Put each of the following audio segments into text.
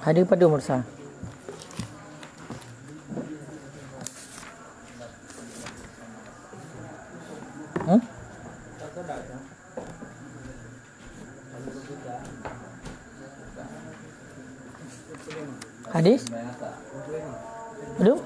Hadir pada Umar. Hadis? Aduh.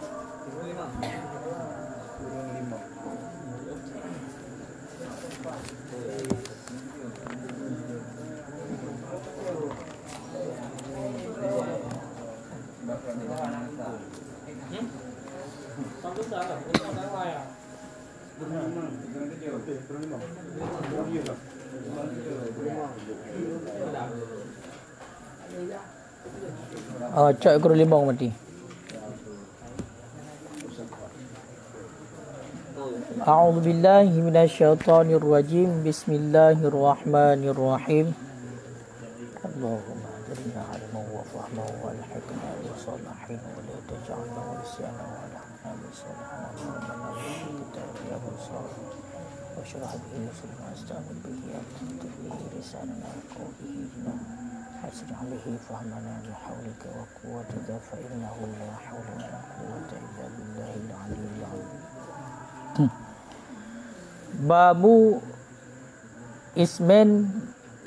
Oh, cok ekor limau mati. A'udzu billahi minasyaitonir rajim. Bismillahirrahmanirrahim. Allahumma ajirna 'ilman wa fahman wa alhiqna bis salihin wa la taj'alna nisyana wa la hamsana ya rasul wa shrah bihi sadran astagfir bihi at-tawfiq risalana qawlihi hasrah bihi fahmana bi haulika wa quwwatika fa innahu la hawla wa la quwwata illa billahil aliyyil azim. Babu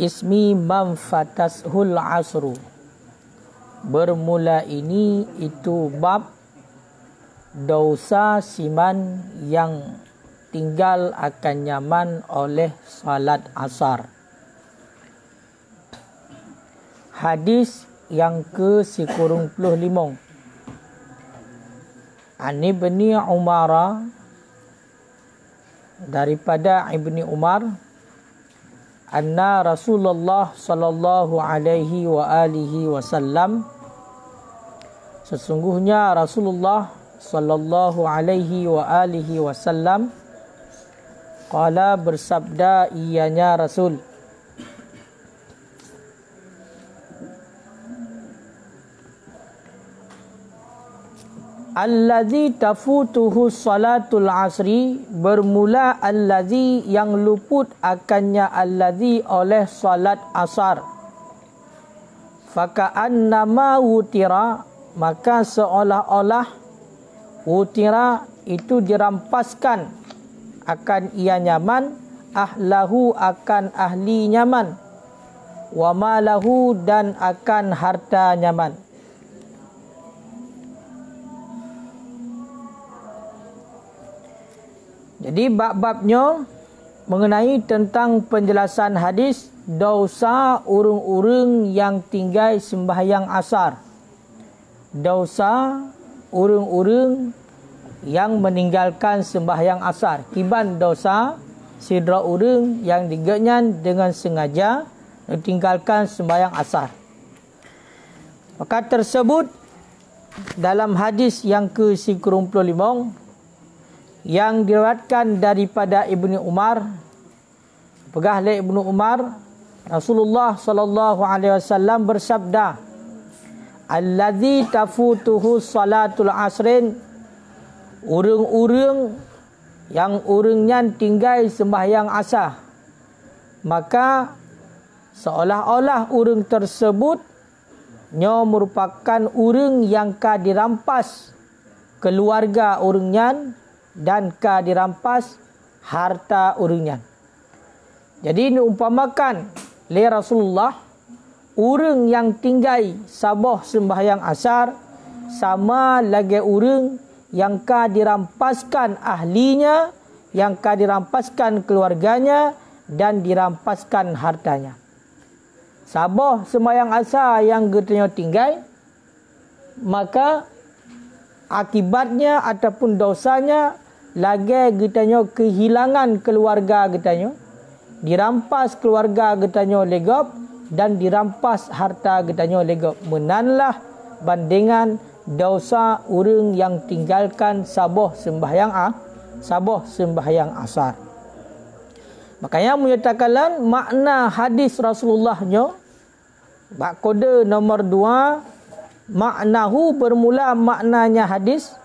ismi man fatashul asru. Bermula ini itu bab dosa siman yang tinggal akan nyaman oleh salat asar. Hadis yang ke-95. An Ibni Umar, daripada Ibni Umar, anna Rasulullah sallallahu alaihi wa alihi wasallam, sesungguhnya Rasulullah sallallahu alaihi wa alihi wasallam qala, bersabda ianya Rasul, allazi tafutuhu salatul asri, bermula allazi yang luput akannya allazi oleh salat asar. Faka'annama wutira, maka seolah-olah wutira itu dirampaskan akan ia nyaman, ahlahu akan ahli nyaman, wa malahu dan akan harta nyaman. Jadi bab-babnya mengenai tentang penjelasan hadis dosa urung-urung yang tinggal sembahyang asar. Dosa urung-urung yang meninggalkan sembahyang asar. Kiban dosa sidra urung yang digenyan dengan sengaja meninggalkan sembahyang asar. Maka tersebut dalam hadis yang ke-95 yang diriwayatkan daripada Ibnu Umar, pegah oleh Ibnu Umar, Rasulullah sallallahu alaihi wasallam bersabda, allazi tafutuhu salatul asrin, urung-urung yang urungnya tinggal sembahyang asar, maka seolah-olah urung tersebut merupakan urung yang dirampas keluarga urungnya dan dirampas harta urungnya. Jadi ini umpamakan oleh Rasulullah, urung yang tinggal sabah sembahyang asar sama lagi urung yang dirampaskan ahlinya, yang dirampaskan keluarganya dan dirampaskan hartanya. Sabah sembahyang asar yang getanya tinggal, maka akibatnya ataupun dosanya lagi getanya kehilangan keluarga getanya, dirampas keluarga getanya legap dan dirampas harta getanya legap. Menanlah bandingan dosa urang yang tinggalkan sabah sembahyang asar. Makanya menyatakan makna hadis Rasulullahnya bab kode nomor 2, maknahu bermula maknanya hadis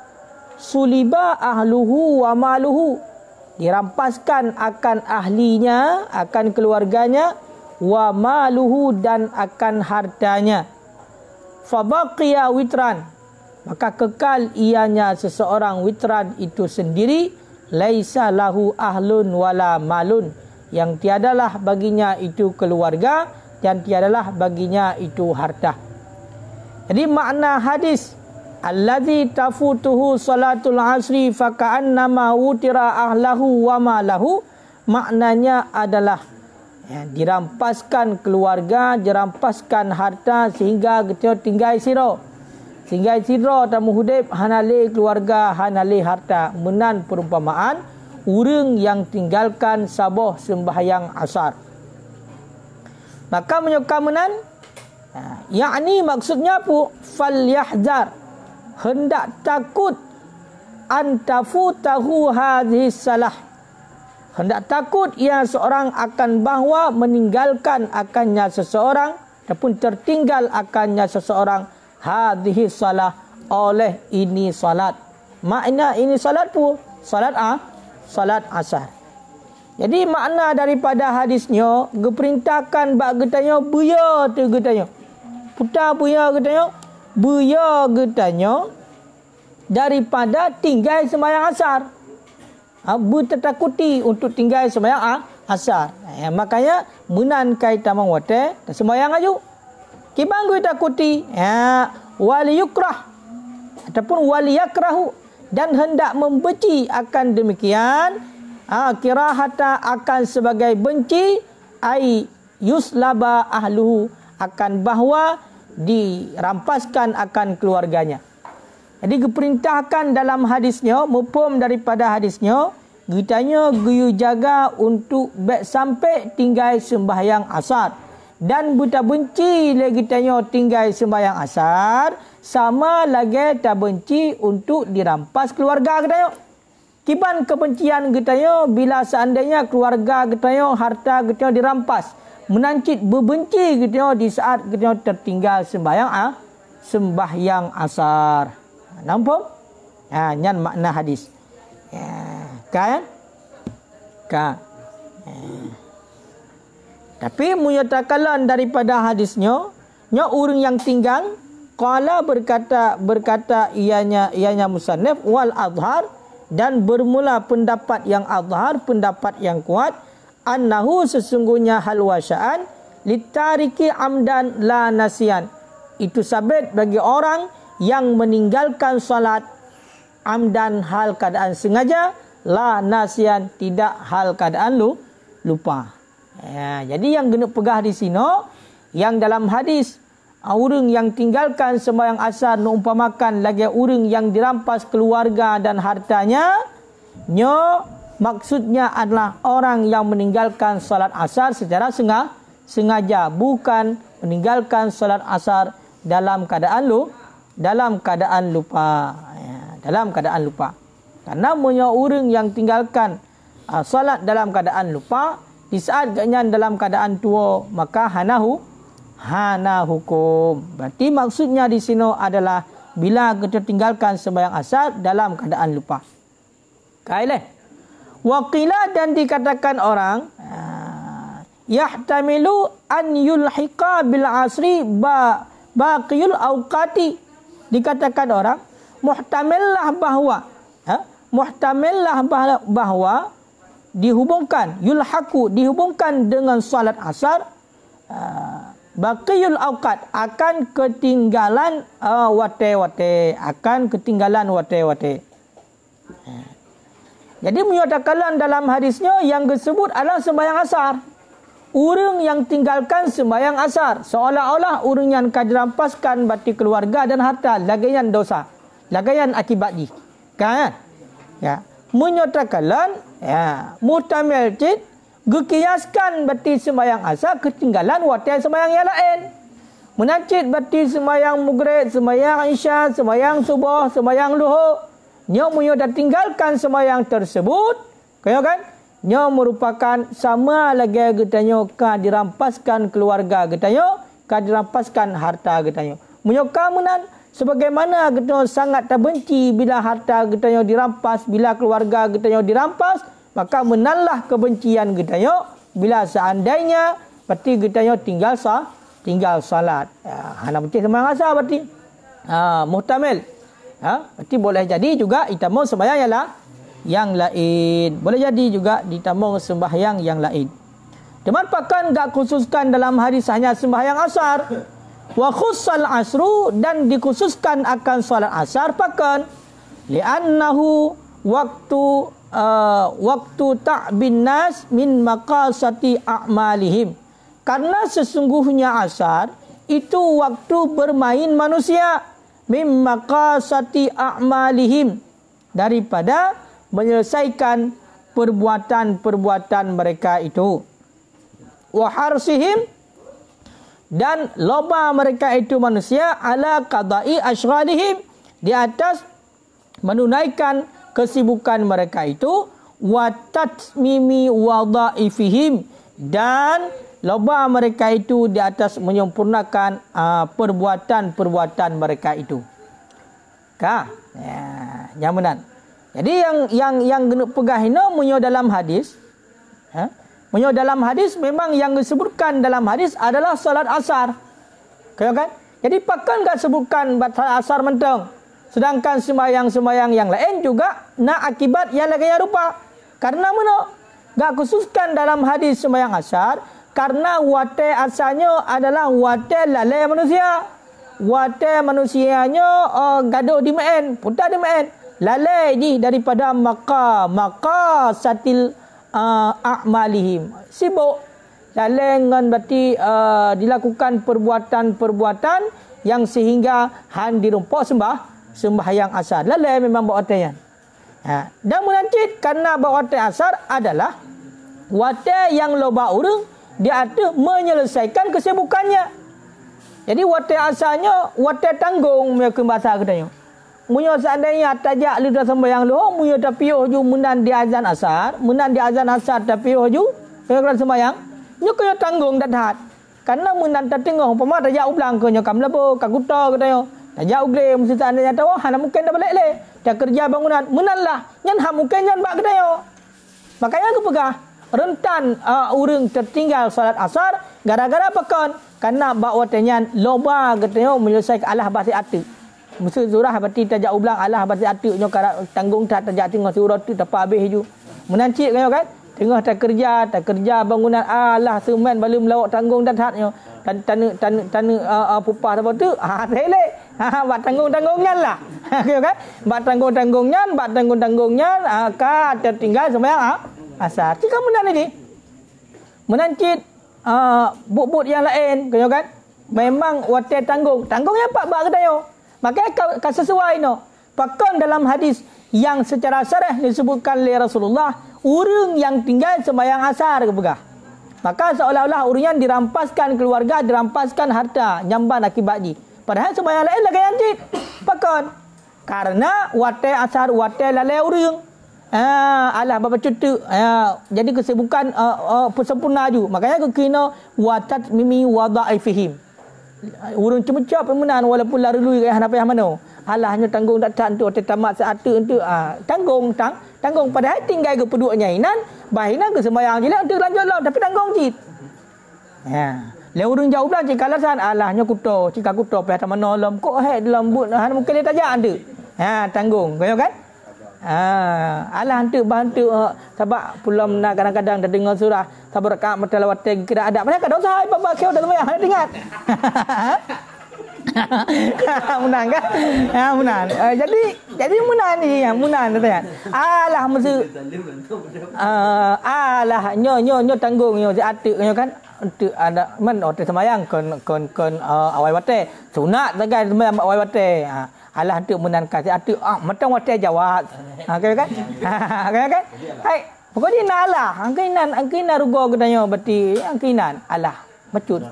suliba ahluhu wa maluhu, dirampaskan akan ahlinya, akan keluarganya, wa maluhu dan akan hartanya. fabaqiya witran, maka kekal ianya seseorang witran itu sendiri, laisa lahu ahlun wala malun, yang tiadalah baginya itu keluarga dan tiadalah baginya itu harta. Jadi makna hadis allazi tafutuhu salatul asri faka'annama wutira ahlahu wa malahu, maknanya adalah dirampaskan keluarga, dirampaskan harta sehingga kita tinggal siro. Tinggal siro tamu hudib hanale keluarga, hanale harta. Menan perumpamaan urang yang tinggalkan saboh sembahyang asar. Maka menyuka menan, yakni maksudnya apa? Falyahzar, hendak takut antafutahu hadhis salah, hendak takut ia seorang akan bahawa meninggalkan akannya seseorang ataupun tertinggal akannya seseorang hadhis salah, oleh ini salat. Makna ini salat pun salat asar. Jadi makna daripada hadisnya geperintahkan bak getanya buya tu getanya. Putar buya getanya, buya getanya daripada tinggal sembahyang asar. Bertetakuti untuk tinggal sembahyang asar. Makanya menan kaitan mawate sembahyang aju. Kibang gue takuti wali yukrah ataupun wali yakrahu, dan hendak membenci akan demikian, kirahata akan sebagai benci, ai yuslaba ahluhu, akan bahawa dirampaskan akan keluarganya. Jadi diperintahkan dalam hadisnya, mufhum daripada hadisnya, gitanya guyu jaga untuk sampai tinggal sembahyang asar, dan buta benci lagi tanya tinggal sembahyang asar, sama lagi tak benci untuk dirampas keluarga kita. Kiban kebencian kita bila seandainya keluarga kita, harta kita dirampas, menancit berbenci kita di saat kita tertinggal sembahyang asar. Nampak? Nyan makna hadis. Kan? Tapi menyatakan daripada hadisnya, orang yang tinggal qala berkata ianya musannif wal azhar, dan bermula pendapat yang azhar, pendapat yang kuat, annahu sesungguhnya hal wasya'an litariki amdan la nasian, itu sabit bagi orang yang meninggalkan salat amdan hal keadaan sengaja, la nasian tidak hal keadaan lupa. Jadi yang kena pegah di sini, yang dalam hadis orang yang tinggalkan sembahyang asar mengumpamakan lagi orang yang dirampas keluarga dan hartanya, maksudnya adalah orang yang meninggalkan salat asar secara sengaja, bukan meninggalkan salat asar dalam keadaan lupa. Dalam keadaan lupa. Karena orang yang tinggalkan salat dalam keadaan lupa, di saat gaknya dalam keadaan tua, maka hana hukum. Berarti maksudnya di sini adalah bila kita tinggalkan sembahyang asar dalam keadaan lupa. Kaileh. Waqila, dan dikatakan orang yahtamilu an yulhiqa bil asri baqiyul awqati. Dikatakan orang muhtamillah bahawa dihubungkan, yulhaku dihubungkan dengan salat asar, baqiyul awqat akan ketinggalan wate-wate, akan ketinggalan wate-wate. Jadi menyatakan dalam hadisnya yang disebut adalah sembahyang asar. Orang yang tinggalkan sembahyang asar, seolah-olah orang yang akan dirampaskan bati keluarga dan harta, lagayan dosa, lagayan akibat di. Kan? Ya. Menyatakan muhtamil cid gekiaskan bati sembahyang asar ketinggalan waktu sembahyang yang lain. Menancit bati sembahyang maghrib, sembahyang isya, sembahyang subuh, sembahyang luhur. Nyo dah tinggalkan sembahyang tersebut, kan? Nyo merupakan sama lagi getanyo ka dirampaskan keluarga getanyo, ka dirampaskan harta getanyo. Menyoka menan sebagaimana getanyo sangat terbenci bila harta getanyo dirampas, bila keluarga getanyo dirampas, maka menanlah kebencian getanyo bila seandainya peti getanyo tinggal tinggal salat. Hana putih sembahyang asar berarti muhtamil. Berarti boleh jadi juga ditamung sembahyang yang lain. Boleh jadi juga ditamung sembahyang yang lain. Teman pakan enggak khususkan dalam hadis hanya sembahyang asar. Wa khussal asru, dan dikhususkan akan salat asar pakan. Li'annahu waktu ta'bin nas min maqasati a'malihim. Karena sesungguhnya asar itu waktu bermain manusia, min maqasati a'malihim, daripada menyelesaikan perbuatan-perbuatan mereka itu. Wa harsihim, dan loba mereka itu manusia, ala qada'i asyghalihim, di atas menunaikan kesibukan mereka itu, wa tatmimi wadhaifihim, dan loba mereka itu di atas menyempurnakan perbuatan-perbuatan mereka itu. Nyamanan. Jadi yang guna pegah ini munyo dalam hadis. Munyo dalam hadis memang yang disebutkan dalam hadis adalah salat asar. Kan? Jadi pakan enggak sebutkan salat asar menteng. Sedangkan sembahyang-sembahyang yang lain juga nak akibat yang lain rupa. Karena mana? Enggak khususkan dalam hadis sembahyang asar, karena wate asalnya adalah wate lalai manusia. Wate manusianya gaduh di main, putar di main. Lalai ni daripada maka satil a'malihim. Sibuk. Lalai dengan berarti dilakukan perbuatan-perbuatan yang sehingga han dirumpuk sembahyang asar. Lalai memang bawa wate. Dan menancit karena bawa wate asar adalah wate yang loba urang dia ada menyelesaikan kesibukannya. Jadi wate asalnya wate tanggung mereka bahasa katanya. Munyo seandainya tajak lu dah sembahyang lu, munyo tapiuh ju menan di azan asar tapiuh ju kena sembahyang, nyo kaya tanggung dah. Karena menan tatengah umpama tajak ulang ke nyo kam lebo kaguta katanya. Tajak ugle mesti seandainya tahu hana mungkin dah balik le. Dah kerja bangunan menanlah nyan ha mungkin nyan bak katanya. Makanya aku pegah rentan urang tertinggal salat asar gara-gara pekan, karena bak watenya loba katanya menyelesaikan alah bahasa atu. Mesti surah berarti tajak ulang alah bahasa atu nyo tanggung tak tajak tengah surah tu tapa habis ju. Menancik kan? Tengah tak kerja bangunan alah semen belum lawak tanggung dah hatnyo. Tanu pupah apa tu? Relek. Bak tanggung-tanggungnya lah. Kan? Bak tanggung-tanggungnya ka tertinggal sembahyang asar. Jika menan ini menancit but-but yang lain, kan? Memang wate tanggungnya pak bak katayo. Maka ka sesuai no. Pakan dalam hadis yang secara sarah disebutkan oleh Rasulullah, urang yang tinggal sembahyang asar kepegah. Maka seolah-olah urang dirampaskan keluarga, dirampaskan harta, nyamban akibatnya. Padahal sembahyang lain lagi anjit. Pakan. Karena wate asar wate lalai urang. Alah bapa cutu. Jadi kesibukan sempurna ju. Makanya kena watat mimi wadhaifihim. Urang cuma-cuma pemenan walaupun larului ke hana payah mano. Alahnya tanggung tak tu tamat saat tu tanggung padahal tinggal ke peduanya inan bahinan ke sembahyang je lah untuk lanjut lah tapi tanggung jit. Le urang jauh belah cik kalasan alahnya kuto cik kuto payah tak menolom kok dalam but hana mungkin dia tajak ande. Tanggung kau kan? Alah hantu sebab pulang nak kadang-kadang dah dengar surah tabaraka matalawat kira ada mana kada usah bapa kau dah sembahyang hana ingat. Munan kan? Munan. Jadi munan ni munan katanya. Alah mesti alah nyo tanggung nyo atuk nyo kan untuk ada men otak sembahyang kon awai wate sunat tagai sembahyang awai wate. Alah untuk munan kasih atuk macam wate jawab. Kan? Kan? Hai pokoknya nalah angkinan rugo katanya berarti angkinan alah becut.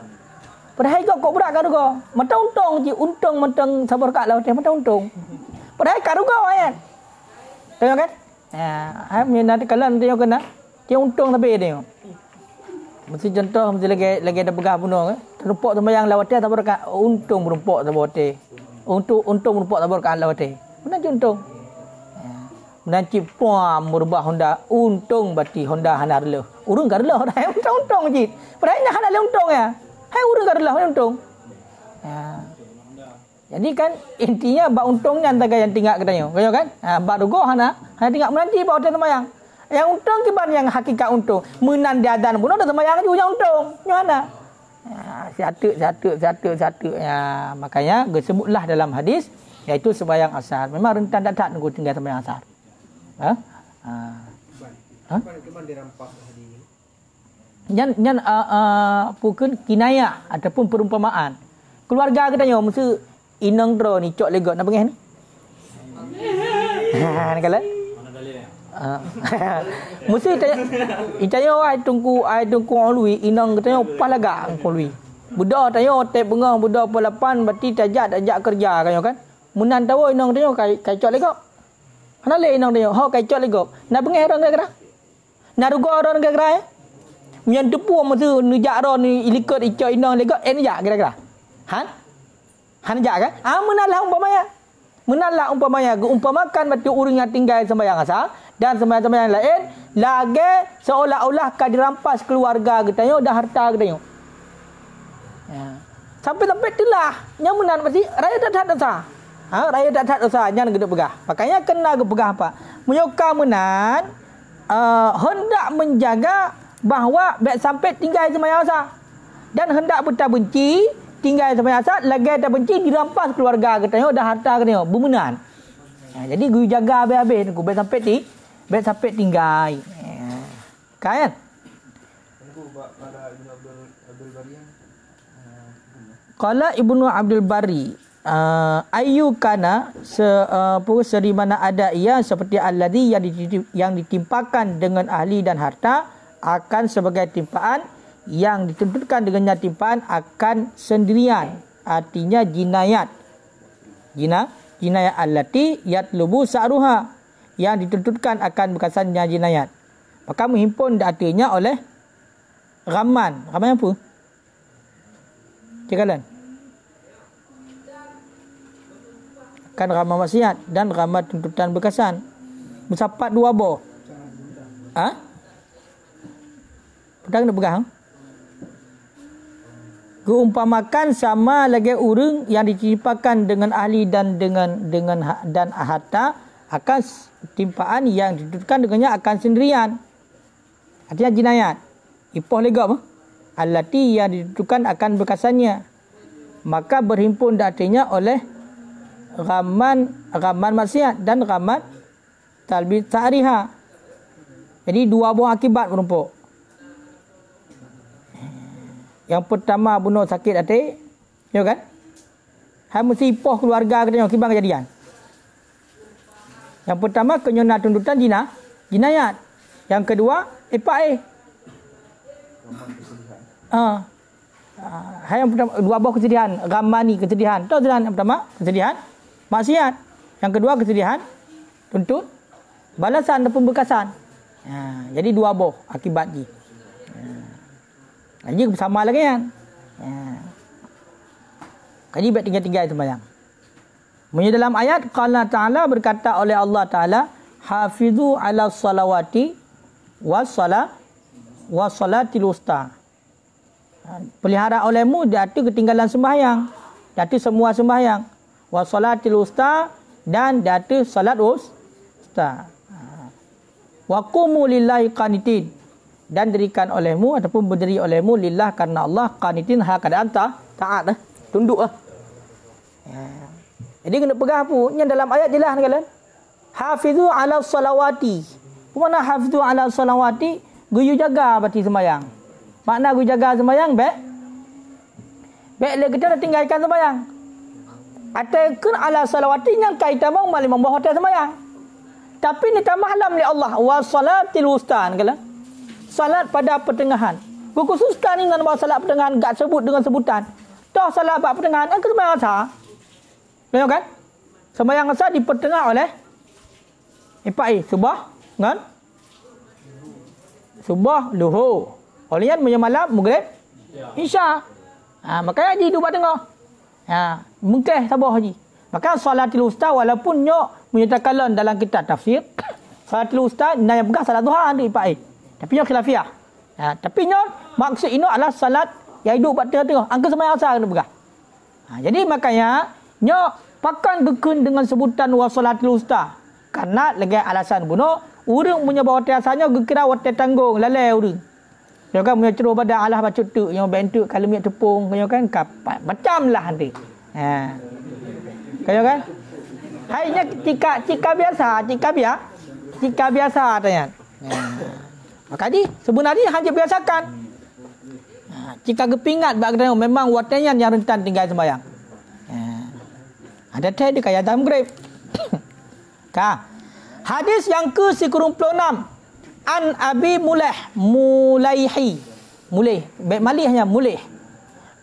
Padahal kau berak kan rugo. Mata untung je untung mentang sabar kat laut mata untung. Padahal kat rugo kan. Tengok kan? Nanti kalau nanti kena dia untung tapi dia. Mesti contoh mesti lagi ada pegah bunuh kan. Terupok sembahyang lawat sabar kat untung berumpok sabar te. Untung berumpok sabar kat lawat te. Mana untung? Nanti puam merubah Honda untung berarti Honda hana rela. Urang kan rela untung je. Padahal hana untung ya. Hai urang kadalah untung. Ya. Jadi kan intinya bak untungnya antara yang tinggal katanya. Kaya kan? Bak rugo hana tinggal menanti bak hotel sembahyang. Yang untung kiban yang hakikat untung. Menan diadan pun ada sembahyang juga untung. Mana? Satu. Ya, makanya disebutlah dalam hadis iaitu sembahyang asar. Memang rentan tak nunggu tinggal sembahyang asar. Ha? Kiban dirampas hari ini. Yang bukan kinayah ataupun perumpamaan. Keluarga katanya mesti inang tro ni cok legot nak panggil ni. Nak kala? Mesti tanya ai tungku lui inang katanya palaga angko lui. Budak tanya tep bengah budak pelapan berarti tajak kerja kan. Munan tahu inang tanya kai cok legot. Hana le inang tanya ho kai cok legot. Nak panggil orang kira? Nak rugo orang kira? Yang depu mesti nujak ron ni ilikot icok inang legot jak kira-kira. Han jak kan? Menalah umpamanya geumpamakan batu urang yang tinggal sembahyang asar dan sembahyang lain lagi seolah-olah ka dirampas keluarga katanya dah harta katanya. Ya. Sampai itulah yang menan mesti raya tak dosa. Raya tak dosa jangan gedek pegah. Makanya kena pegah apa? Menyuka menan hendak menjaga bahawa baik sampai tinggal sembahyang asar dan hendak betul benci tinggal sembahyang asar lagi dah benci dirampas keluarga katanya dah harta katanya bermenan. Jadi guru jaga habis-habis baik sampai tinggal. Kan? Qala Ibnu Abdul Bari ayu kana seri mana ada ia seperti alladhi yang ditimpakan dengan ahli dan harta akan sebagai timpaan yang ditentukan dengannya timpaan akan sendirian, artinya jinayat allati yatlubu sa'ruha yang ditentukan akan bekasannya jinayat, maka menghimpun artinya oleh raman apa? Cekalan kan raman maksiat dan raman tuntutan bekasan bersapat dua boh. Pedang nak pegang. Geumpamakan sama lagi urang yang ditimpakan dengan ahli dan dan harta akan timpaan yang ditentukan dengannya akan sendirian. Artinya jinayat. Ipoh lagi apa? Allati yang ditentukan akan bekasannya. Maka berhimpun artinya oleh raman maksiat dan raman talbis ta'riha. Jadi dua buah akibat menumpuk. Yang pertama bunuh sakit hati, ya kan? Hai mesti ipoh keluarga katanya kibang kejadian. Yang pertama kenyona tuntutan jinayat. Yang kedua ipai. Hai yang pertama dua buah kesedihan, ramani kesedihan. Tahu yang pertama kesedihan maksiat. Yang kedua kesedihan tuntut balasan dan pembekasan. Jadi dua buah akibat ni. Jadi bersama lagi kan. Jadi baik tinggal-tinggal sembahyang. Menurut dalam ayat qala ta'ala berkata oleh Allah Ta'ala hafizu ala salawati wassalatil usta. Pelihara olehmu di atas ketinggalan sembahyang, di atas semua sembahyang. Wassalatil usta dan di atas salat usta. Wa qumu lillahi qanitin dan dirikan olehmu ataupun berdiri olehmu lillah karena Allah qanitin hal keadaan taat tunduk Jadi kena pegang apa yang dalam ayat jelas kalian. Hafizu ala salawati. Mana hafizu ala salawati? Guyu jaga berarti sembahyang. Makna guyu jaga sembahyang baik le kita nak tinggalkan sembahyang. Atakan ala salawati yang kaitan mau malam membawa hotel sembahyang. Tapi ni tambah halam li Allah wa salatil wusta kalian. Salat pada pertengahan. Khususkan ni dengan salat pertengahan gak sebut dengan sebutan. Dah salat pada pertengahan kan sembahyang asar. Betul kan? Sembahyang asar di pertengah oleh subah kan? Subah luhur. Olehnya malam maghrib isya. Makanya haji dua tengah. Mungkeh sabah haji. Maka salatil usta walaupun nyok menyatakan dalam kitab tafsir salatil usta yang pegang salat duha ada ipai. Tapi nyok khilafiyah. Tapi nyok maksud ini adalah salat yang hidup kat tengah-tengah. Angka sembahyang asar kena pegang. Jadi makanya nya pakan gekun dengan sebutan wasalatul usta. Karena lagi alasan bunuh urang punya bawa tiasanya gekira wate tanggung lalai urang. Dia kan punya ceruh pada Allah baca tu yang bentuk kalau minyak tepung kaya kan kapat macamlah nanti. Kaya kan? Hanya cika biasa tanya. Maka ni sebenarnya hanya biasakan. Jika kepingat bagdana memang watenya yang rentan tinggal sembahyang. Ada teh dia kaya dalam grab. Hadis yang ke-96 an Abi Mulaihi. Baik malih hanya mulih.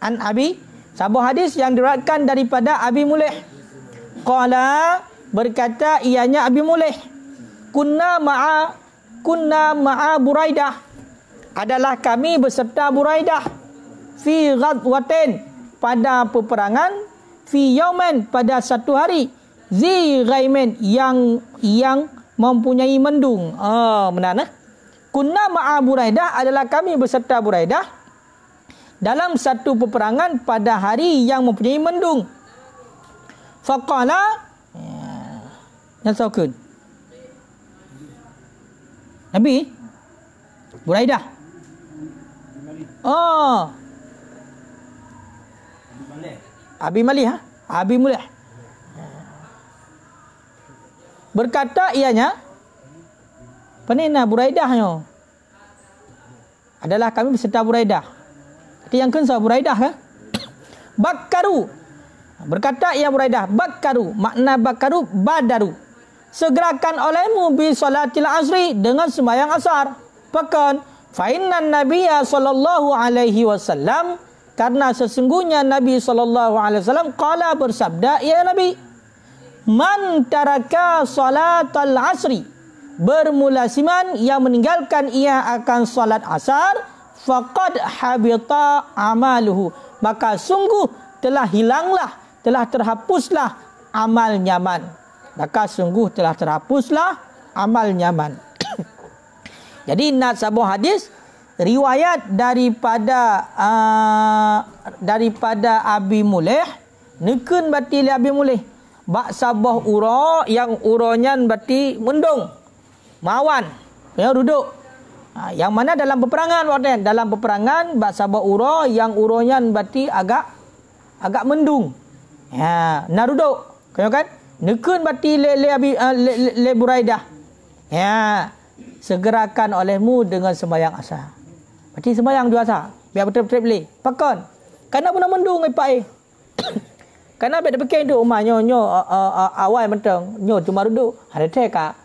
An Abi sebuah hadis yang diriwayatkan daripada Abi Mulaih. Qala berkata ianya Abi Mulaih. Kunna ma'a Buraidah. Adalah kami beserta Buraidah fi ghadwatin pada peperangan fi yaumin pada satu hari zi ghaimin yang mempunyai mendung. Benar. Kunna ma'a Buraidah adalah kami beserta Buraidah dalam satu peperangan pada hari yang mempunyai mendung. Faqala nasakun Nabi Buraidah. Abi Malih Abi Mulih. Berkata ianya penena Buraidahnya adalah kami beserta Buraidah. Itu yang kensa Buraidah kan? Bakaru. Berkata ia Buraidah, bakaru. Makna bakaru, badaru. Segerakan olehmu bi salatil asri dengan sembahyang asar. Pakan fa innan nabiyya sallallahu alaihi wasallam, karena sesungguhnya Nabi sallallahu alaihi wasallam qala bersabda, ya Nabi, man taraka salatal asri, bermulasiman yang meninggalkan ia akan salat asar, faqad habita amaluhu, maka sungguh telah hilanglah, telah terhapuslah amal nyaman. Maka sungguh telah terhapuslah amal nyaman. Jadi nak sebuah hadis riwayat daripada Abi Mulaih, nekun bati li Abi Mulaih. Bak sabah ura yang uronyan bati mendung. Mawan, yang duduk. Yang mana dalam peperangan waktu dalam peperangan bak sabah ura yang uronyan bati agak mendung. Nak duduk. Kau kan? Nekun bati le Buraidah. Segerakan olehmu dengan sembahyang asar. Berarti sembahyang dua asar. Biar betul-betul boleh. Pakon. Karena pun mendung ai pai. Karena bek depan tu rumah nyo awal mentang. Nyo cuma duduk. Ada teh kak.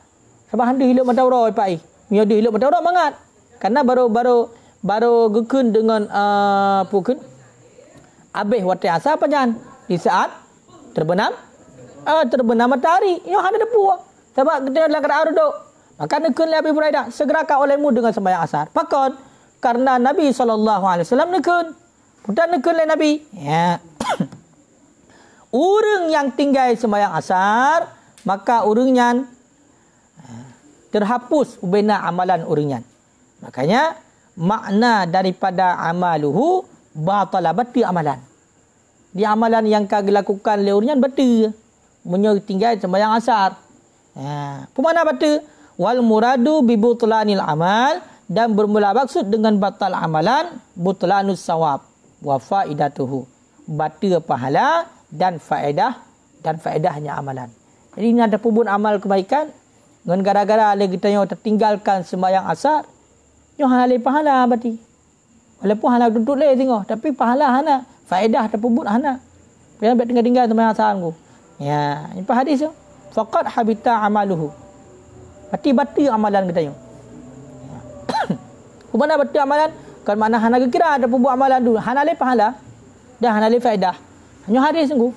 Sebab handu hidup mata ora ai pai. Nyo di hidup mata ora mangat. Karena baru gekun dengan pukun. Habis waktu asar panjang. Di saat terbenam matahari. Nyo ada depu. Sebab kita dalam keadaan duduk. Maka nekun li Abi Buraidah, segerakan olehmu dengan sembahyang asar. Pakon karena Nabi SAW nekun. Bukan nekun li Nabi. Urang yang tinggal sembahyang asar, maka urangnya terhapus ubena amalan urangnya. Makanya makna daripada amaluhu batala, batil amalan. Di amalan yang kau lakukan oleh urangnya batil. Menyo tinggal sembahyang asar. Pemana batil? Wal muradu bi butlanil amal, dan bermula maksud dengan batal amalan butlanus sawab wa faidatuhu, batil pahala dan faedahnya amalan. Jadi ini ada pun amal kebaikan dengan gara-gara kita yang tertinggalkan sembahyang asar, yo halal pahala berarti. Walaupun hana duduk le tengok, tapi pahala hana, faedah terpubut hana. Jangan bet tinggal-tinggal sembahyang asar ku. Ya, ini hadis tu. Faqad habita amaluhu. Batil amalan kita ni. Mana batil amalan? Kan mana hana kira ada buat amalan dulu. Hana le pahala dan hana le faedah. Hanya hadis sungguh.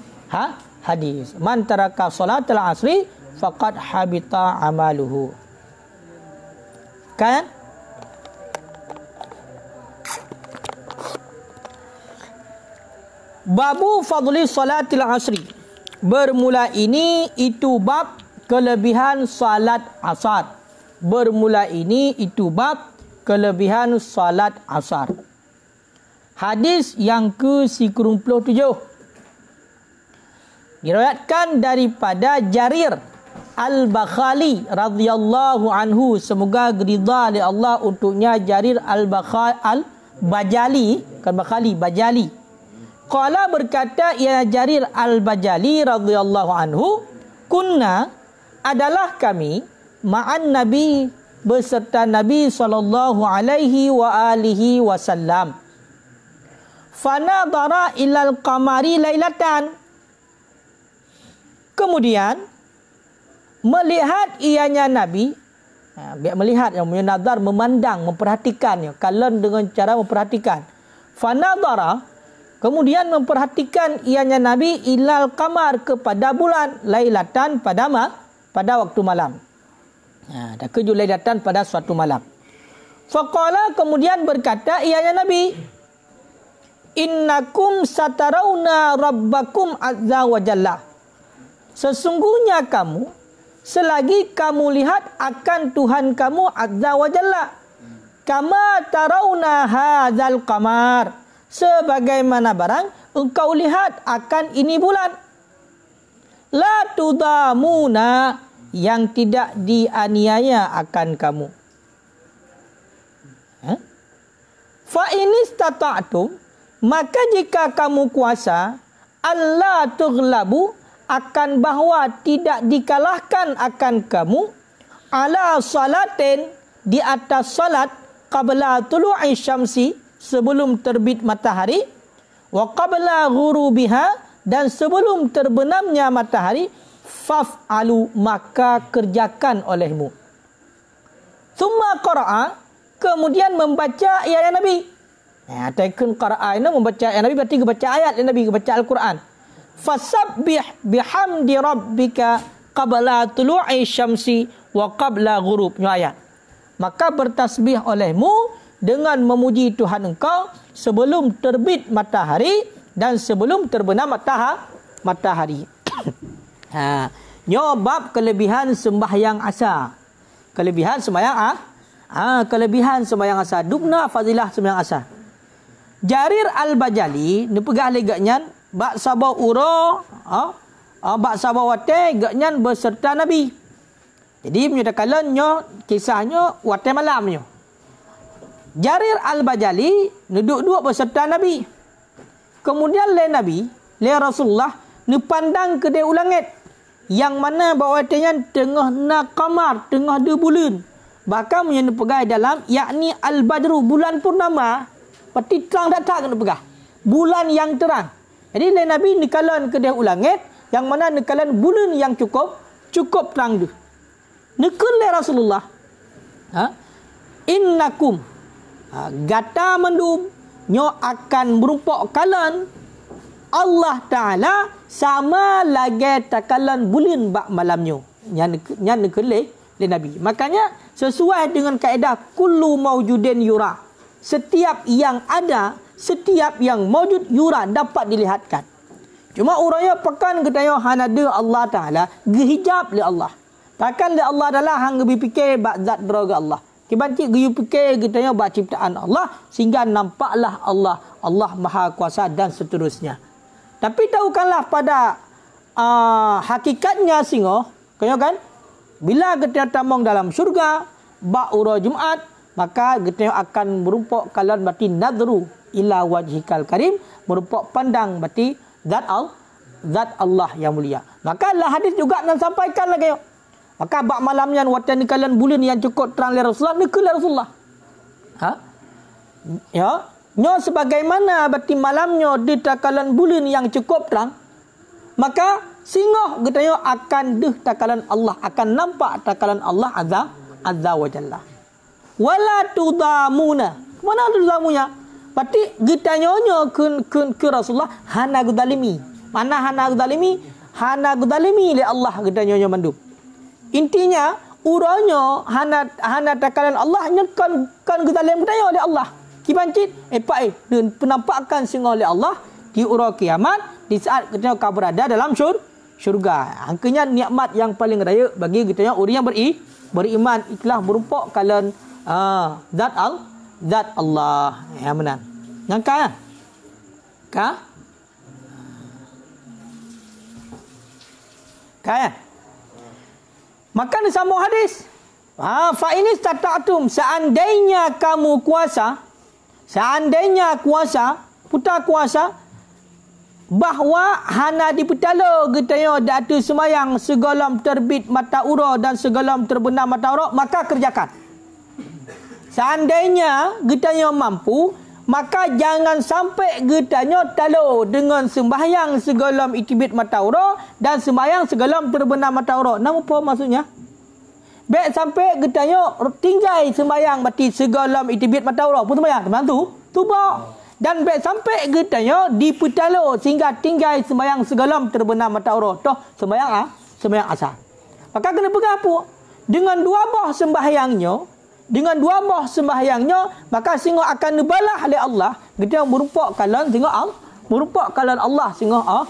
Hadis. Man taraka salatul asri faqad habita amaluhu. Kan? Babu fadli salatil asri. Bermula ini itu bab kelebihan salat asar. Bermula ini itu bab kelebihan salat asar. Hadis yang ke-97. Diriwayatkan daripada Jarir Al-Bakhali radhiyallahu anhu, semoga ridha oleh Allah untuknya Jarir Al-Bajali, kan Bakhali, Bajali. Qala berkata ia Jarir Al-Bajali radhiyallahu anhu, kunna adalah kami ma'an Nabi beserta Nabi sallallahu alaihi wa alihi wasallam. Fanadara ilal qamari lailatan. Kemudian melihat ianya Nabi, melihat yang menadar, memandang, memperhatikan, kalian dengan cara memperhatikan. Fanadara, kemudian memperhatikan ianya Nabi ilal qamar, kepada bulan, lailatan, pada waktu malam. Takujul lailatan, pada suatu malam. Faqala, kemudian berkata ianya Nabi, innakum satarawna rabbakum azza wa jalla. Sesungguhnya kamu, selagi kamu lihat akan Tuhan kamu azza wa jalla, kama tarawna hadzal qamar, sebagaimana barang engkau lihat akan ini bulan. La tudamuna, yang tidak dianiaya akan kamu. Fa inistata'tum, maka jika kamu kuasa, alla tughlabu, akan bahawa tidak dikalahkan akan kamu, ala salatin, di atas salat, qabla tulu'i syamsi, sebelum terbit matahari, wa qabla ghurubiha, dan sebelum terbenamnya matahari, faf'alu, maka kerjakan olehmu. Thumma qara'a, kemudian membaca ayat Nabi. Ataikun qara'a ini membaca ayat Nabi, berarti baca ayat Nabi, baca Al-Quran. Fasabbih bihamdi rabbika qabla tulu'i syamsi wa qabla ghurubnya ayat. Maka bertasbih olehmu dengan memuji Tuhan engkau sebelum terbit matahari dan sebelum terbenam matahari. Bab kelebihan sembahyang asar. Kelebihan sembahyang asar. Dubna fadilah sembahyang asar. Jarir Al-Bajali ni pegah legaknya bak sabah ura, bak sabah wate gaknyan beserta Nabi. Jadi menyatakan kisahnya wate malamnya. Jarir Al-Bajali duduk-duduk beserta Nabi. Kemudian le Nabi, le Rasulullah ni pandang ke dia ulangit, yang mana bahawa watenya tengah na qamar, tengah de bulan. Bahkan menyana pegai dalam yakni Al-Badru, bulan purnama. Pasti terang datang kena pegah. Bulan yang terang. Jadi le Nabi nikalan ke dia ulangit, yang mana nikalan bulan yang cukup terang tu. Nikul le Rasulullah. Innakum, gata mendum nyo akan merupak kalian Allah Ta'ala sama lagi takalan bulan bak malamnyo. Yang nikul le Nabi. Makanya sesuai dengan kaedah kullu maujudin yura. Setiap yang ada, setiap yang maujud yura, dapat dilihatkan. Cuma uraya pekan ketanya hanada Allah Ta'ala gehijab li Allah. Takkan li Allah adalah hang berfikir bak zat deraga Allah. Kibancik geyu fikir ketanya bak ciptaan Allah sehingga nampaklah Allah Maha Kuasa dan seterusnya. Tapi tahukanlah pada hakikatnya singo, kaya kan? Bila kita tamang dalam syurga bak ura Jumaat, maka kita akan merupak kalian berarti nadru ila wajhikal karim, merupak pandang berarti zat Allah yang mulia. Maka lah hadis juga nak sampaikan lagi. Maka bak malamnya watan kalian bulan yang cukup terang oleh Rasulullah, nikul Rasulullah. Nyo sebagaimana berarti malamnya di takalan bulan yang cukup terang, maka singoh getanya akan takalan Allah, akan nampak takalan Allah azza wa jalla. Wala tudamuna. Mana tudamunya? Berarti getanya ke Rasulullah hana gudalimi. Mana hana gudalimi? Hana gudalimi li Allah getanya mandub. Intinya uranya hana takalan Allah kan gudalim getanya oleh Allah. Kibancit dan penampakan singoh oleh Allah di ura kiamat di saat kita kau berada dalam syurga. Angkanya nikmat yang paling raya bagi kita orang yang beriman. Itulah merupakan kalian zat Allah yang menang. Nyangka Kan? Maka disambung hadis. Fa ini stata'tum, seandainya kamu kuasa, putar kuasa, bahawa hana dipetala getanya datu semayang segalam terbit mata ura dan segalam terbenam mata ura, maka kerjakan. Seandainya getanya mampu, maka jangan sampai getanya talo dengan sembahyang segalam itibit mata ura dan sembahyang segalam terbenam mata ura. Nama apa maksudnya? Baik sampai getanya tinggal sembahyang berarti segalam itibit mata ura pun sembahyang. Teman tu tubak. Dan baik sampai getanya dipetalo sehingga tinggal sembahyang segalam terbenam mata ura. Toh sembahyang asar. Maka kena pegang apa? Dengan dua bah sembahyangnya, maka sehingga akan dibalah oleh Allah. Kita merupakan kalan Allah sehingga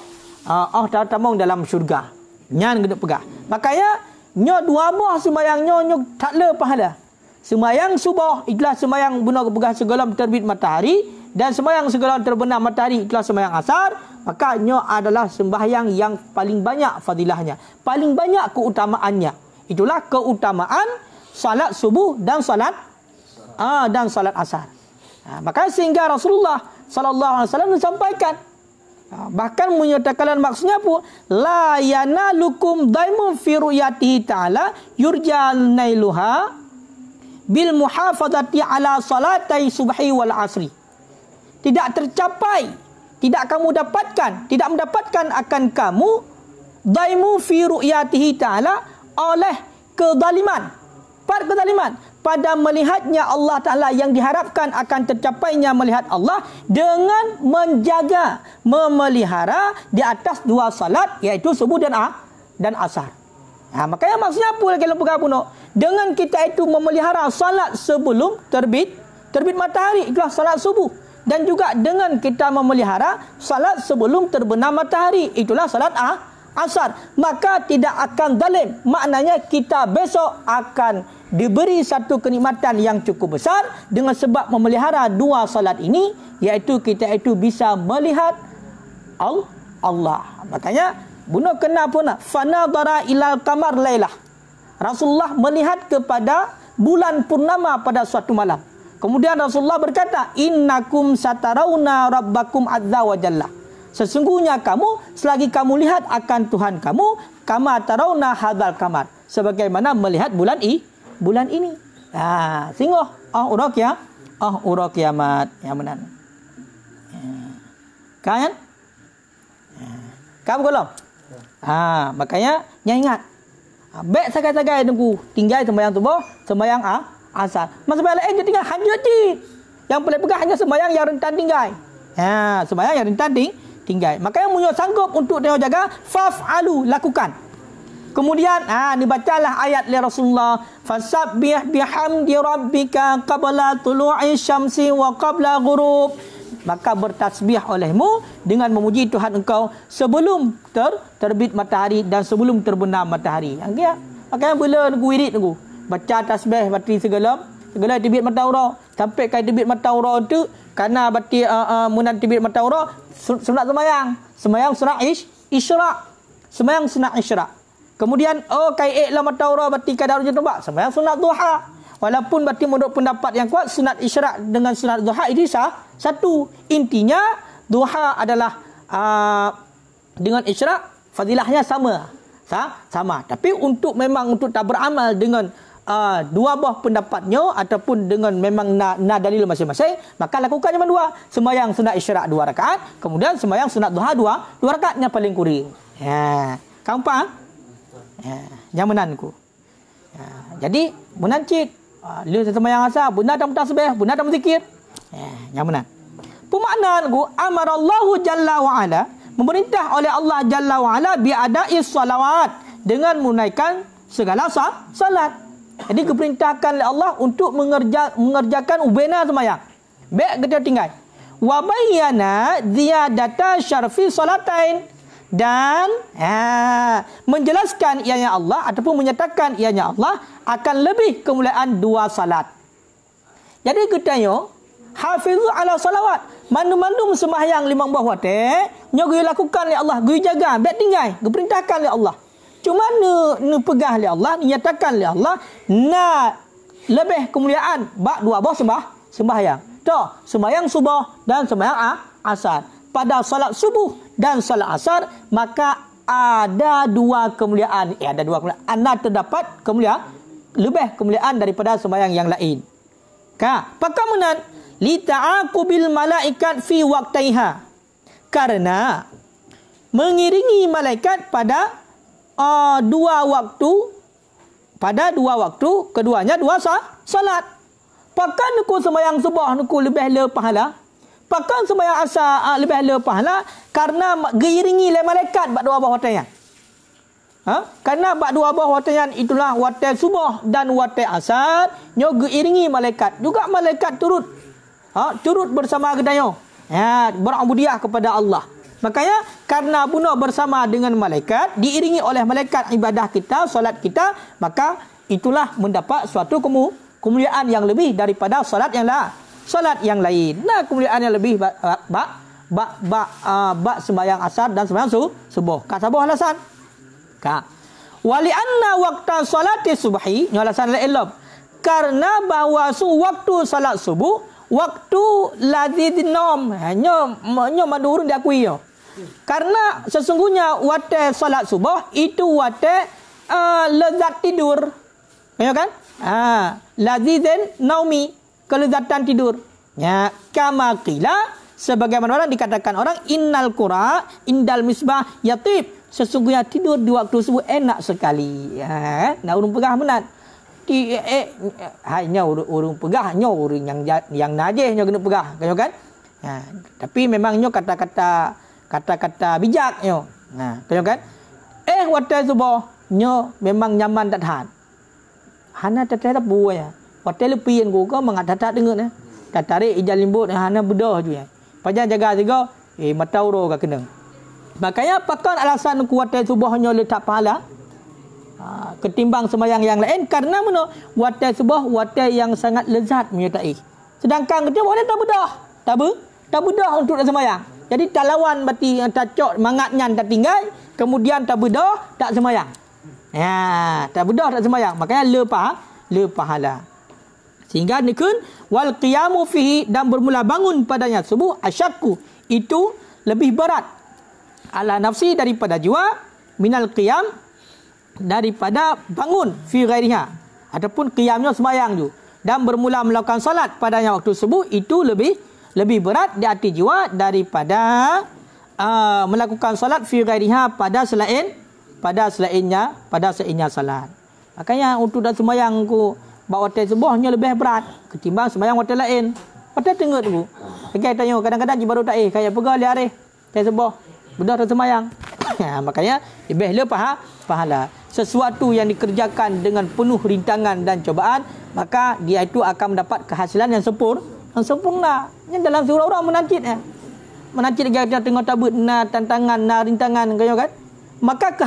tamang dalam syurga. Nyan kena pegang. Makanya nyo dua bah sembahyangnya nyo tak le pahala. Sembahyang subuh itulah sembahyang guna pegang segalam terbit matahari, dan sembahyang segalam terbenam matahari itulah sembahyang asar. Maka nyo adalah sembahyang yang paling banyak fadilahnya, paling banyak keutamaannya. Itulah keutamaan salat subuh dan salat asar. Maka sehingga Rasulullah sallallahu alaihi wasallam menyampaikan, bahkan menyatakan maksudnya apa? La yanalukum daimun fi ru'yatihi ta'ala yurjal nailuha bil muhafazati ala salatai subhi wal asri. Tidak mendapatkan akan kamu daimu fi ru'yatihi ta'ala oleh kezaliman pada melihatnya Allah Ta'ala, yang diharapkan akan tercapainya melihat Allah dengan menjaga, memelihara di atas dua salat, iaitu subuh dan asar. Makanya maksudnya apa lagi lembaga puno? Dengan kita itu memelihara salat sebelum terbit matahari, itulah salat subuh. Dan juga dengan kita memelihara salat sebelum terbenam matahari, itulah salat asar, maka tidak akan zalim. Maknanya kita besok akan diberi satu kenikmatan yang cukup besar dengan sebab memelihara dua salat ini, iaitu kita itu bisa melihat Allah. Makanya bunuh kenapa nak fanadara ilal qamar lailah. Rasulullah melihat kepada bulan purnama pada suatu malam. Kemudian Rasulullah berkata, innakum satarawna rabbakum azza wa jalla. Sesungguhnya kamu selagi kamu lihat akan Tuhan kamu, kama tarawna hadzal qamar, sebagaimana melihat bulan ini. Singgoh urang kiamat yang benar. Kan? Kamu golong. Makanya ingat. Baik sagai-sagai tunggu tinggal sembahyang subuh, sembahyang asar. Masa lain dia tinggal hanya yang boleh pegang hanya sembahyang yang rentan tinggal. Sembahyang yang rentan tinggal. Makanya munyo sanggup untuk dia jaga, faf'alu, lakukan. Kemudian dibacalah ayat li Rasulullah, fasabbih bihamdi rabbika qabla tulu'i syamsi wa qabla ghurub. Maka bertasbih olehmu dengan memuji Tuhan engkau sebelum terbit matahari dan sebelum terbenam matahari. Makanya bila nunggu baca tasbih berarti segala terbit matahari sampai kai terbit matahari tu, karena berarti munad terbit matahari sunat sembahyang sunat isyraq. Kemudian kai la matahari berarti kadar hujan tombak, sembahyang sunat duha. Walaupun berarti menurut pendapat yang kuat sunat isyraq dengan sunat duha ini satu. Intinya duha adalah dengan isyraq fadilahnya sama. Tapi untuk tak beramal dengan dua buah pendapatnya ataupun dengan memang na dalil masing-masing, maka lakukan cuma dua. Sembahyang sunat isyraq 2 rakaat, kemudian sembahyang sunat duha 2 rakaat yang paling kurang. Kamu faham? Jamananku. Jadi menancit lu sembahyang asar, benar tak tasbih, benar tak zikir. Jamanan. Pemaknaan ku amarallahu jalla wa ala, memerintah oleh Allah jalla wa ala bi adai salawat, dengan menunaikan segala salat. Jadi diperintahkan oleh Allah untuk mengerjakan ubena sembahyang. Baik kita tinggal. Wa bayyana ziyadata syarfi salatain, dan menjelaskan ianya Allah ataupun menyatakan ianya Allah akan lebih kemuliaan 2 salat. Jadi katanya hafizu ala salawat, Mandum-mandum sembahyang 5 buah waktu, nyo gue lakukan oleh Allah, gue jaga, baik tinggal, gue perintahkan oleh Allah. Cuma nu pegah oleh Allah, nyatakan oleh Allah, lebih kemuliaan bak 2 buah sembahyang. Toh, sembahyang subuh dan sembahyang asar. Pada salat subuh dan salat asar, maka ada 2 kemuliaan. Ada 2 kemuliaan. Anda terdapat lebih kemuliaan daripada sembahyang yang lain. Pakamunan li ta'aqubil malaikat fi waqtaiha, karena mengiringi malaikat pada 2 waktu, keduanya 2 salat. Pakan nuku sembahyang subuh nuku lebih le pahala, pakan sembahyang asar lebih le pahala, karena diiringi oleh malaikat bak 2 buah waktu. Karena bak 2 buah waktu itulah waktu subuh dan waktu asar, nyo diiringi malaikat. Juga malaikat turut bersama gedayo, berabudiah kepada Allah. Makanya karena bunuh bersama dengan malaikat, diiringi oleh malaikat ibadah kita, solat kita, maka itulah mendapat suatu kemuliaan yang lebih daripada solat yang lain. Nah, kemuliaan yang lebih bak sembahyang asar dan sembahyang subuh. Sabuh alasan. Wali anna waqta salati subhi, alasan lain. Karena bahawa waktu salat subuh waktu ladzi nom, hanya madurun diakui yo. Karena sesungguhnya waktu salat subuh itu waktu lezat tidur. Ya kan? Ladzizin naumi, kelezatan tidur. Ya, kama qila, sebagaimana orang dikatakan orang, innal qura indal misbah yatib, sesungguhnya tidur di waktu subuh enak sekali. Nak urung pegah menat. Hanya urung pegah, nyo urung yang najis nyo kena pegah, kan? Tapi memang nyo kata-kata bijak nyo. Kan? Waktu subuh nyo memang nyaman tak tahan. Hana tak tahan buaya. Waktu lepian ku ko mengatat dengar tak tarik ijal limbut hana bedah je. Pajan jaga juga matau ro ka kena. Makanya pakan alasan ku waktu subuh nyo letak pahala ketimbang sembahyang yang lain, karena mana waktu subuh waktu yang sangat lezat menyertai. Sedangkan kita waktu tak bedah untuk sembahyang. Jadi tak lawan berarti tak cok mangatnya tak tinggal, kemudian tak bedah tak sembahyang. Tak bedah tak sembahyang. Makanya le pahala. Sehingga nikun wal qiyamu fihi, dan bermula bangun padanya subuh asyakku, itu lebih berat ala nafsi daripada jiwa, minal qiyam, daripada bangun fi ghairiha, ataupun qiyamnya sembahyang tu, dan bermula melakukan salat padanya waktu subuh itu lebih berat di hati jiwa daripada melakukan salat fi ghairiha pada selainnya salat. Makanya untuk dak sembahyang ku bawa waktu subuhnya lebih berat ketimbang sembahyang waktu lain. Waktu tengok tu. Kita tanya kadang-kadang baru tak kayak pegal dia hari subuh bedah tak sembahyang. Makanya lebih le pahala. Sesuatu yang dikerjakan dengan penuh rintangan dan cobaan, maka dia itu akan mendapat kehasilan yang sempurna. Yang dalam surah orang menancit kita tengok tabut tantangan rintangan kan. Maka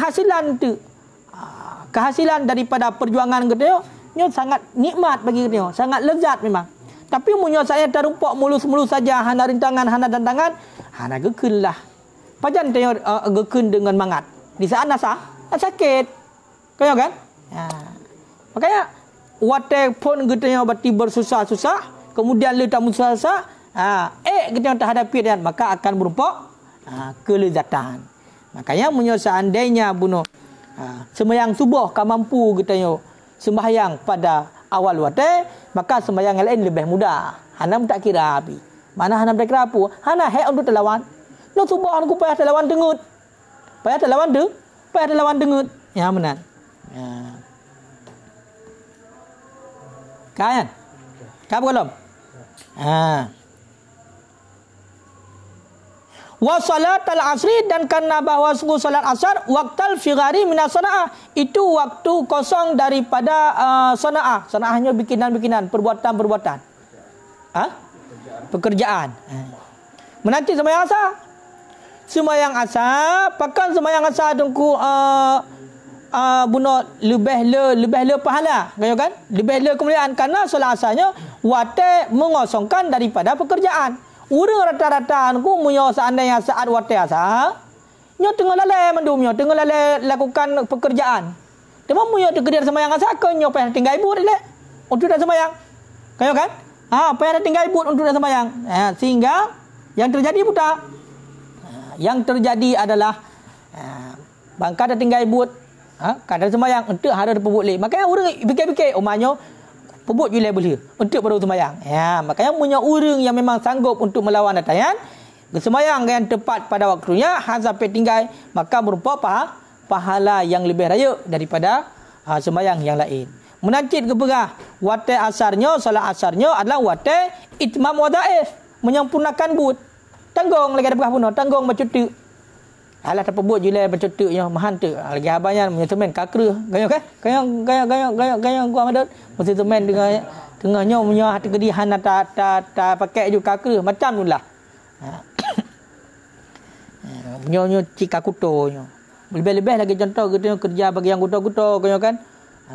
kehasilan daripada perjuangan kita sangat nikmat bagi kita, sangat lezat memang. Tapi munyo saya terumpak mulus-mulus saja, hana rintangan, hana tantangan, hana gekun lah. Pajan tengok gekun dengan mangat. Di saat nasa sakit. Kaya kan? Makanya waktu pun kita berarti bersusah-susah, kemudian letak susah-susah, kita tak hadapi dan maka akan berupa kelezatan. Makanya seandainya bunuh sembahyang subuh kan mampu kita sembahyang pada awal waktu, maka sembahyang lain lebih mudah. Hanam tak kira api. Mana hanam tak kira apa? Hana untuk terlawan. No subuh aku payah terlawan dengut. Payah terlawan dengut. Ya benar. Kan? Kau belum? Wa salatal asri, dan karena bahwa salat asar waqtal fighari minas sana'ah, itu waktu kosong daripada sana'ah. Sana'ahnya bikinan-bikinan, perbuatan-perbuatan. Pekerjaan. Menanti sembahyang asar. Sembahyang asar, pakan sembahyang asar tunggu bunuh lebih le pahala, kan? Lebih le kemuliaan, karena salat asarnya waktu mengosongkan daripada pekerjaan. Urang rata-rata ku munyo seandainya saat wate asar, nyo tengah lalai mandumnya, tengah lalai lakukan pekerjaan. Temu munyo kedir sembahyang asar kau nyo payah tinggal ibu le. Untuk dah sembahyang. Kayo kan? Payah tinggal ibu untuk dah sembahyang. Sehingga yang terjadi buta. Yang terjadi adalah bangka dah tinggal ibu. Kadang sembahyang untuk ada pebut le. Makanya urang fikir-fikir umanyo pebut je boleh untuk baru sembahyang. Makanya punya orang yang memang sanggup untuk melawan datayan, sembahyang yang tepat pada waktunya, sampai tinggal, maka merupakan pahala yang lebih raya daripada sembahyang yang lain. Menancit keperah, wate asarnya, salat asarnya adalah wate itmam wadaif, menyempurnakan but. Tanggung lagi ada berapa pun, tanggung bercuti. Alah terpebut je bercuti nya mahan tu. Lagi abangnya menyemen kakru. Gayo kan? Gayo gua madat. Mesti semen dengan tengahnya punya hati kedihan tak pakai ju kakru macam tulah. Nyo cika kuto nyo. Lebih-lebih lagi contoh kita kerja bagi yang kuto-kuto kayo kan.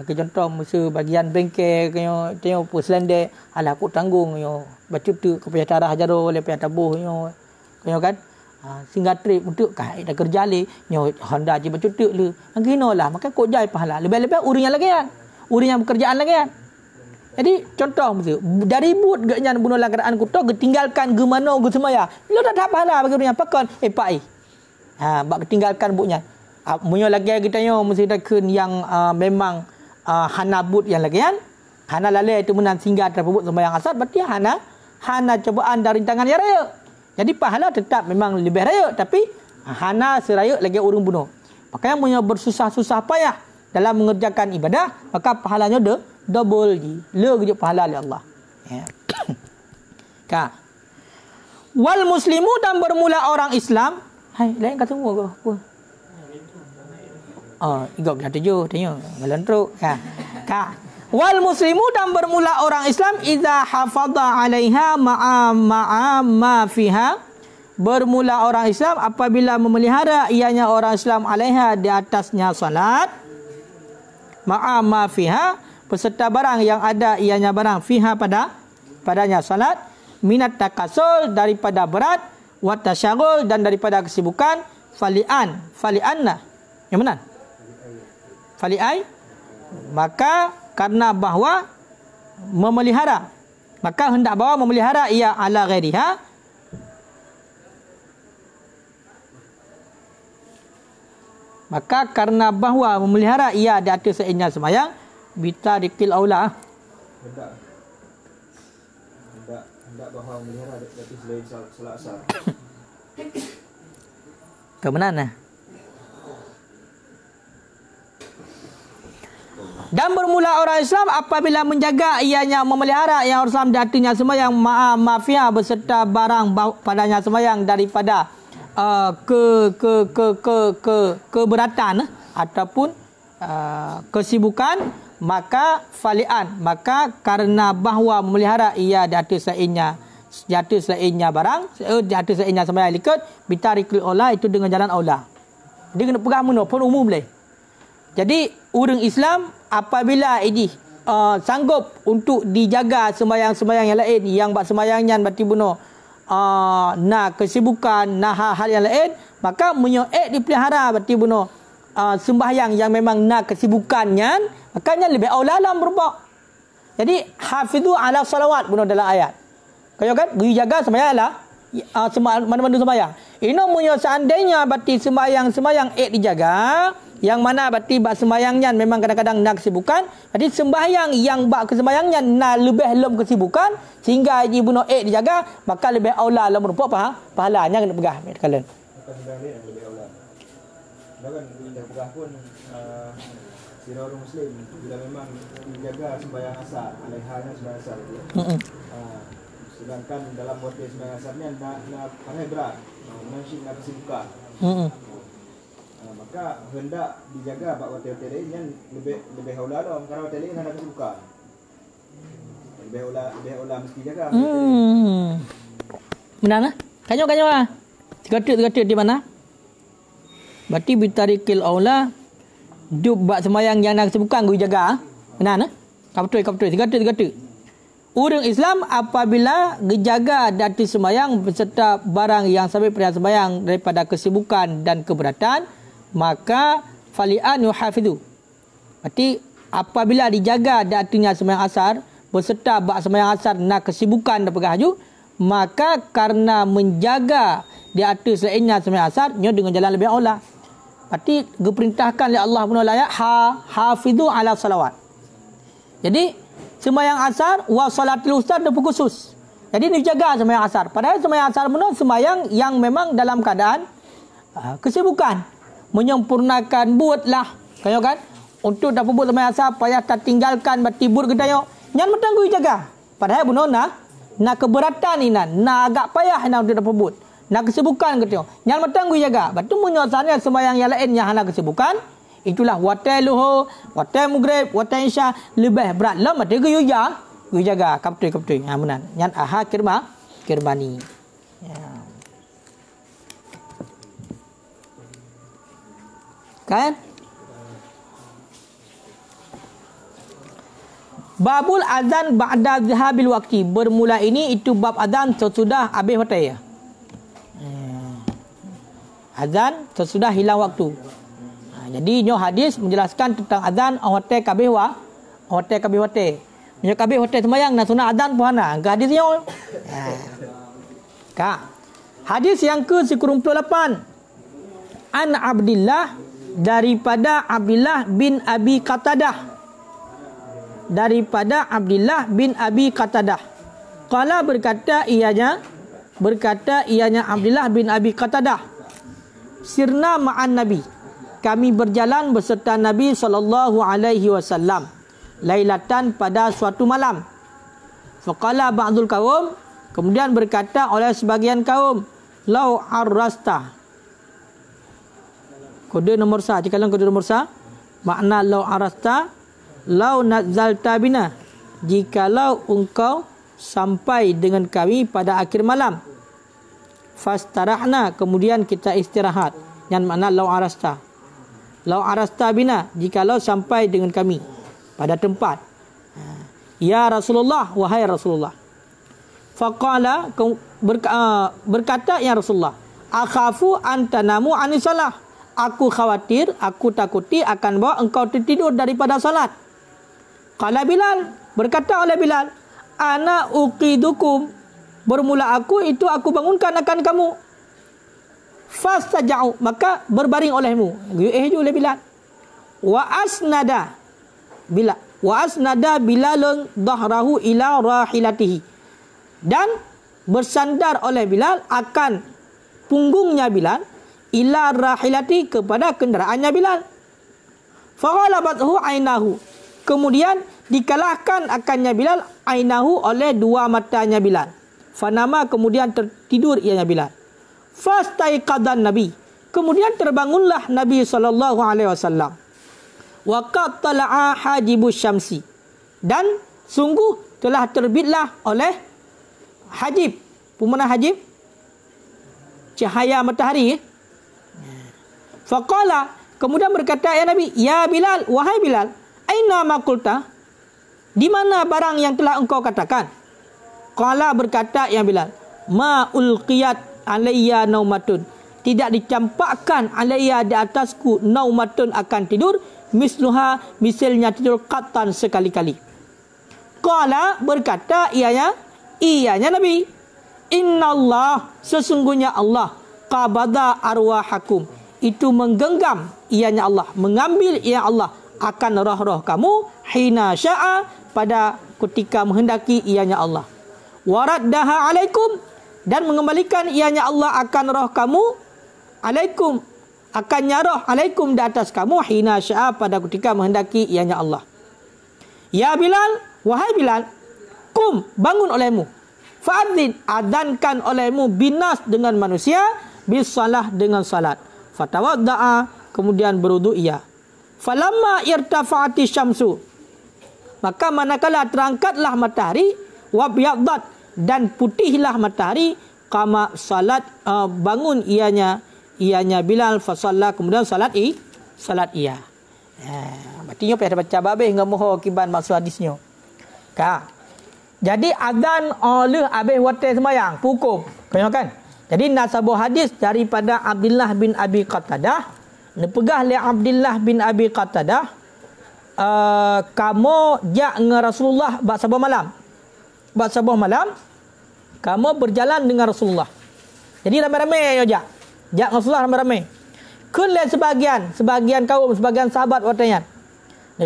Contoh masa bagian bengkel kayo tengok selendek alah aku tanggung yo. Bercuti kepada cara hajaro lepas tabuh nyo. Kayo kan? Sehingga trip untuk kai dah kerja le nyo Honda je bercuti le angino lah maka kok jai pahala lebih-lebih urang yang lagi kan urang yang bekerjaan lagi kan. Jadi contoh mesti dari but gaknya bunuh langgaraan kuto tinggalkan ge mano ge semaya lu dah dapat pahala bagi urang pakon pai bak tinggalkan butnya munyo lagi kita nyo mesti dakun yang memang hana but yang lagi kan hana lale itu menan singgah terbut sembahyang asar berarti hana cobaan dari tangan yang raya. Jadi pahala tetap memang lebih raya tapi hana seraya lagi urang bunuh. Makanya punya bersusah-susah payah dalam mengerjakan ibadah, maka pahalanya double je. Le pahala oleh Allah. Ka. Wal muslimu dan bermula orang Islam. Hai, lain kata semua ke apa? Igok dah tujuh tanya. Melentruk. Ka. Wal muslimu dan bermula orang Islam idza hafadha 'alaiha ma'a ma fiha. Bermula orang Islam apabila memelihara ianya orang Islam 'alaiha di atasnya salat ma'a ma fiha beserta barang yang ada ianya barang fiha padanya salat minat takasul daripada berat wa tasyagul dan daripada kesibukan fali'anna yang mana fali'ai maka karena bahawa memelihara maka hendak bawa memelihara ia ala ghairiha maka karena bahawa memelihara ia di atas seinya semayang bitarikil aula hendak bahawa memelihara di atas selain salat asar ke mana dan bermula orang Islam apabila menjaga ianya memelihara yang orang Islam di hatinya semayang mafia beserta barang padanya semayang daripada keberatan ataupun kesibukan maka falian maka karena bahawa memelihara ia di atas selainnya barang di atas selainnya semayang likut bitarikul aula itu dengan jalan aula dia kena pegang mana pun umum boleh. Jadi orang Islam apabila ini sanggup untuk dijaga sembahyang-sembahyang yang lain yang buat sembahyangnya berarti bunuh nak kesibukan nak hal-hal yang lain maka menyoek dipelihara berarti bunuh sembahyang yang memang nak kesibukannya makanya lebih aula dalam berbuat. Jadi hafizu ala salawat bunuh dalam ayat. Kau kan beri jaga sembahyang lah mana-mana sembahyang. Ini punya seandainya berarti sembahyang dijaga yang mana berarti bak sembahyangnya memang kadang-kadang nak kesibukan. Jadi sembahyang yang bak kesembahyangnya nak lebih lem kesibukan sehingga haji bunuh dijaga maka lebih aula lem rupa pahalanya kena pegah kalian. Lebih aula. Dan dah pegah pun sira orang muslim bila memang menjaga sembahyang asar alaihalnya sembahyang asar itu. Sedangkan dalam waktu sembahyang asarnya nak pandai berat. Mensyik nak kesibukan. Maka hendak dijaga bak hotel lain yang lebih aula dah kerana hotel lain hendak kesibukan. Lebih aula mesti jaga. Benar nah? Kanyo ah. Tiga-tiga di mana? Berarti bitarikil aula duk bak sembahyang yang nak kesibukan gue jaga. Benar nah? Kau betul. Tiga-tiga. Orang Islam apabila gejaga dati sembahyang beserta barang yang sampai pada sembahyang daripada kesibukan dan keberatan, maka fali'an yuhafidu. Berarti apabila dijaga datinya sembahyang asar beserta bak sembahyang asar nak kesibukan dan pergahaju, maka karena menjaga di atas selainnya sembahyang asar nyo dengan jalan lebih aula. Berarti diperintahkan oleh Allah Subhanahu hafizu ala salawat. Jadi sembahyang asar wa salatul wusta dan khusus. Jadi dijaga sembahyang asar. Padahal sembahyang asar benar sembahyang yang memang dalam keadaan kesibukan. Menyempurnakan buatlah. Kayo kan? Untuk dapat buat sembahyang asar payah tak tinggalkan batibur gedayo. Nyan metanggu jaga. Padahal benar nak keberatan ni nak agak payah nak untuk dapat buat. Nak kesibukan gedayo. Nyan metanggu jaga. Batu menyosanya sembahyang yang lain yang hana kesibukan. Itulah watai luhur, watai maghrib, watai isya lebih berat lah mati ke jaga kaptui. Ha benar. Yang aha kirbani. Ya. Kan? Babul azan ba'da dhahabil waqti. Bermula ini itu bab azan sesudah habis waktu ya. Azan sesudah hilang waktu. Jadi nyo hadis menjelaskan tentang azan hotel kabeh hotel. Nyo kabeh hotel sembahyang nak sunat azan puana. Hadis nyo. Ka. Hadis yang ke-98. An Abdillah daripada Abdillah bin Abi Qatadah. Daripada Abdillah bin Abi Qatadah. Qala berkata ianya Abdillah bin Abi Qatadah. Sirna ma'an Nabi. Kami berjalan beserta Nabi SAW lailatan pada suatu malam. Faqala ba'dul kaum, kemudian berkata oleh sebagian kaum, lau arrasta. Kode nomor sa, jikalau kode nomor sa, makna lau arrasta, lau nazalta bina. Jikalau engkau sampai dengan kami pada akhir malam. Fastarahna, kemudian kita istirahat. Yang makna lau arrasta. Lau arasta bina, jikalau sampai dengan kami pada tempat. Ya Rasulullah, wahai Rasulullah. Faqala, berkata ya Rasulullah, akhafu antanamu anisalah. Aku khawatir, aku takuti akan bawa engkau tertidur daripada salat. Qala Bilal, berkata oleh Bilal, ana uqidukum. Bermula aku bangunkan akan kamu. Fastaja'u, maka berbaring olehmu. Oleh Bilal. Wa asnada Bilalun dhahrahu ila rahilatihi. Dan bersandar oleh Bilal akan punggungnya Bilal ila rahilati, kepada kenderaannya Bilal. Faghalabathu ainahu, kemudian dikalahkan akannya Bilal ainahu oleh dua matanya Bilal. Fanama, kemudian tertidur ianya Bilal. Fastaiqadan Nabi, kemudian terbangunlah Nabi SAW. Wa qad tala'a hajibus syamsi, dan sungguh telah terbitlah oleh hajib. Pemana hajib? Cahaya matahari. Faqala, kemudian berkata ya Nabi, ya Bilal, wahai Bilal, aina ma qulta, di mana barang yang telah engkau katakan? Qala, berkata ya Bilal, ma ulqiyat alayya naumatun, tidak dicampakkan alayya di atasku naumatun akan tidur, misluha, misalnya tidur qatan sekali-kali. Qala, berkata ianya Nabi, innallah, sesungguhnya Allah, qabada arwahakum, itu menggenggam ianya Allah, mengambil ia Allah akan roh-roh kamu, hina sya'a, pada ketika menghendaki ianya Allah. Waraddaha alaikum, dan mengembalikan ianya Allah akan roh kamu, alaikum, akannya roh alaikum di atas kamu, hina sya'a, pada ketika menghendaki ianya Allah. Ya Bilal, wahai Bilal, kum, bangun olehmu, fa'adzin, adankan olehmu, binas, dengan manusia, bisalah, dengan salat. Fatawadda'a, kemudian berwudu ia. Falamma irtafa'ati syamsu, maka manakala terangkatlah matahari, wabyaddat, dan putihlah matahari, qama salat, bangun ianya Bilal, fasalla, kemudian salat ia. Berarti nyo payah baca babeh ngam moho kiban maksud hadisnya. Ka. Jadi azan oleh habis waktu sembahyang hukum. Kan? Jadi nasabah hadis daripada Abdullah bin Abi Qatadah, nepegah li Abdullah bin Abi Qatadah, kamu jak dengan Rasulullah bak sabah malam. Bak sabah malam kamu berjalan dengan Rasulullah. Jadi ramai-ramai yo jak. Jak Rasulullah ramai-ramai. Kun le sebagian kaum, sebagian sahabat watanya.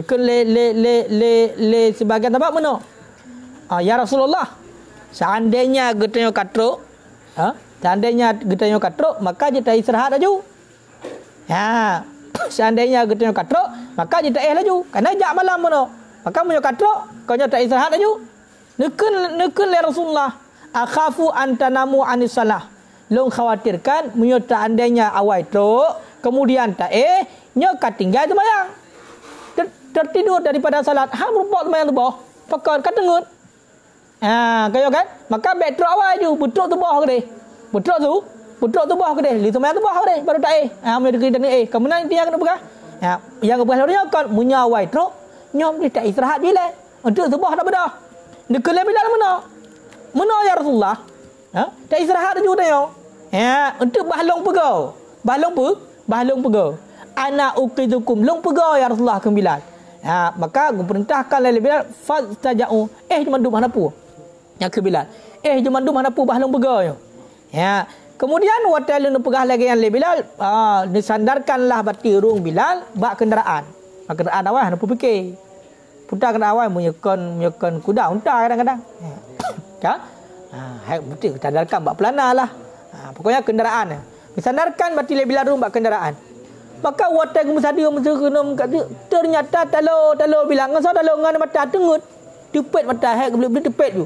Kun le sebagian sahabat mana? Ya Rasulullah, seandainya getanya katruk, seandainya getanya katruk, maka kita istirahat laju. Ya, seandainya getanya katruk, maka kita laju. Karena jak malam mana? Maka munyo katruk, kau tak istirahat laju. Nekun le Rasulullah, akhafu antanamu anis salah. Long khawatirkan munyo tak andainya awai truk, kemudian tak nyo katinggal sembahyang. Tertidur daripada salat, merupak sembahyang tubuh. Pakar katengut. Kaya kan? Maka betruk awal je, betruk tubuh ke dia. Betruk tubuh ke dia. Li sembahyang tubuh ke dia, baru tak munyo dekat ni kamu nak dia kena pegah. Yang pegah dia kan munyo awai truk, nyom dia tak istirahat bila. Untuk tubuh tak bedah. Dekele bila mana? Mana ya Rasulullah? Tak istirahat je dia. Untuk bahlong pegau. Bahlong pegau. Ana uqidukum long pegau ya Rasulullah ke Bilal. Maka aku perintahkan oleh Bilal fastaja'u. Cuma duk mana pu? Yang ke Bilal. Cuma duk mana pu bahlong pegau yo. Kemudian waktu lu pegah lagi yang Bilal, disandarkanlah bati rung Bilal bak kenderaan. Kenderaan awal nak fikir. Putar kena awal menyekan kuda unta kadang-kadang. Hai betul sandarkan bak pelana lah. Pokoknya kenderaan. Disandarkan bati Bilal rung bak kenderaan. Maka watai kemusadia menserenum kat ternyata talo bilang ngasa talo ngan mata tengut. Tepet mata hai boleh tepet tu.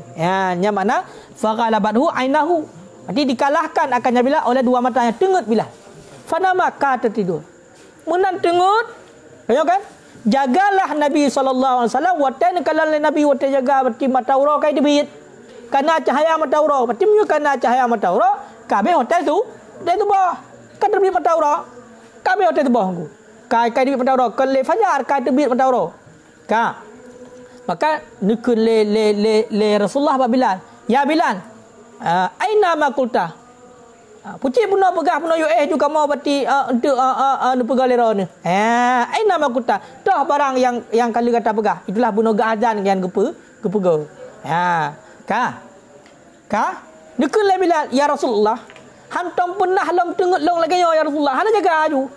Yang mana faqalabathu ainahu. Berarti dikalahkan akannya bila oleh dua matanya tengut bila. Fanama ka tertidur. Menan tengut. Tengok kan? Jagalah Nabi SAW. Watai kalau Nabi watai jaga berarti mata urau kai debit. Karena cahaya mata urau. Berarti karena cahaya mata urau. Kabeh hotel tu. Dia tu bawah. Kan terbit mata urau. Kami hotel tu bawah. Kai debit mata urau. Kele fajar kai debit mata urau. Maka nukun le Rasulullah Bilal. Ya Bilal. Aina ma qulta. Pucik puno pegah puno yo juga mau berarti untuk pegah lera ni. Aina ma qulta. Dah barang yang kali kata pegah. Itulah puno ga azan yang gepegah. Nukun le Bilal ya Rasulullah. Hantam pernah long tengok long lagi ya Rasulullah. Hana jaga aju.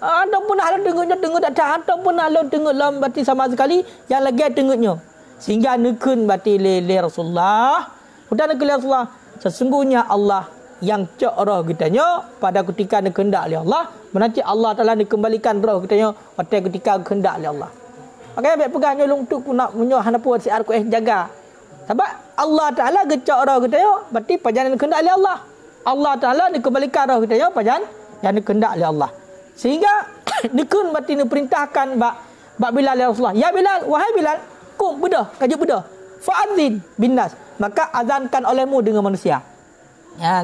Hantam pernah long tengok dah. Hantam pernah long tengok long berarti sama sekali yang lagi tengoknya. Sehingga nukun berarti le Rasulullah. Sudah nukun le Rasulullah. Sesungguhnya Allah yang cak roh kitanya pada ketika kehendak oleh Allah. Menanti Allah Taala dikembalikan roh kitanya pada ketika kehendak oleh Allah. Makanya baik pegahnya long tu nak menyo hana puas siar ku jaga. Sebab Allah Taala gecak roh kitanya berarti perjalanan kehendak oleh Allah. Allah Ta'ala dikembalikan roh kita ya pajan yang dikendak oleh Allah. Sehingga dikun berarti diperintahkan bak Bilal ya Rasulullah. Ya Bilal, wahai Bilal, kum bedah, kaji bedah. Fa'adzin binnas. Maka azankan olehmu dengan manusia.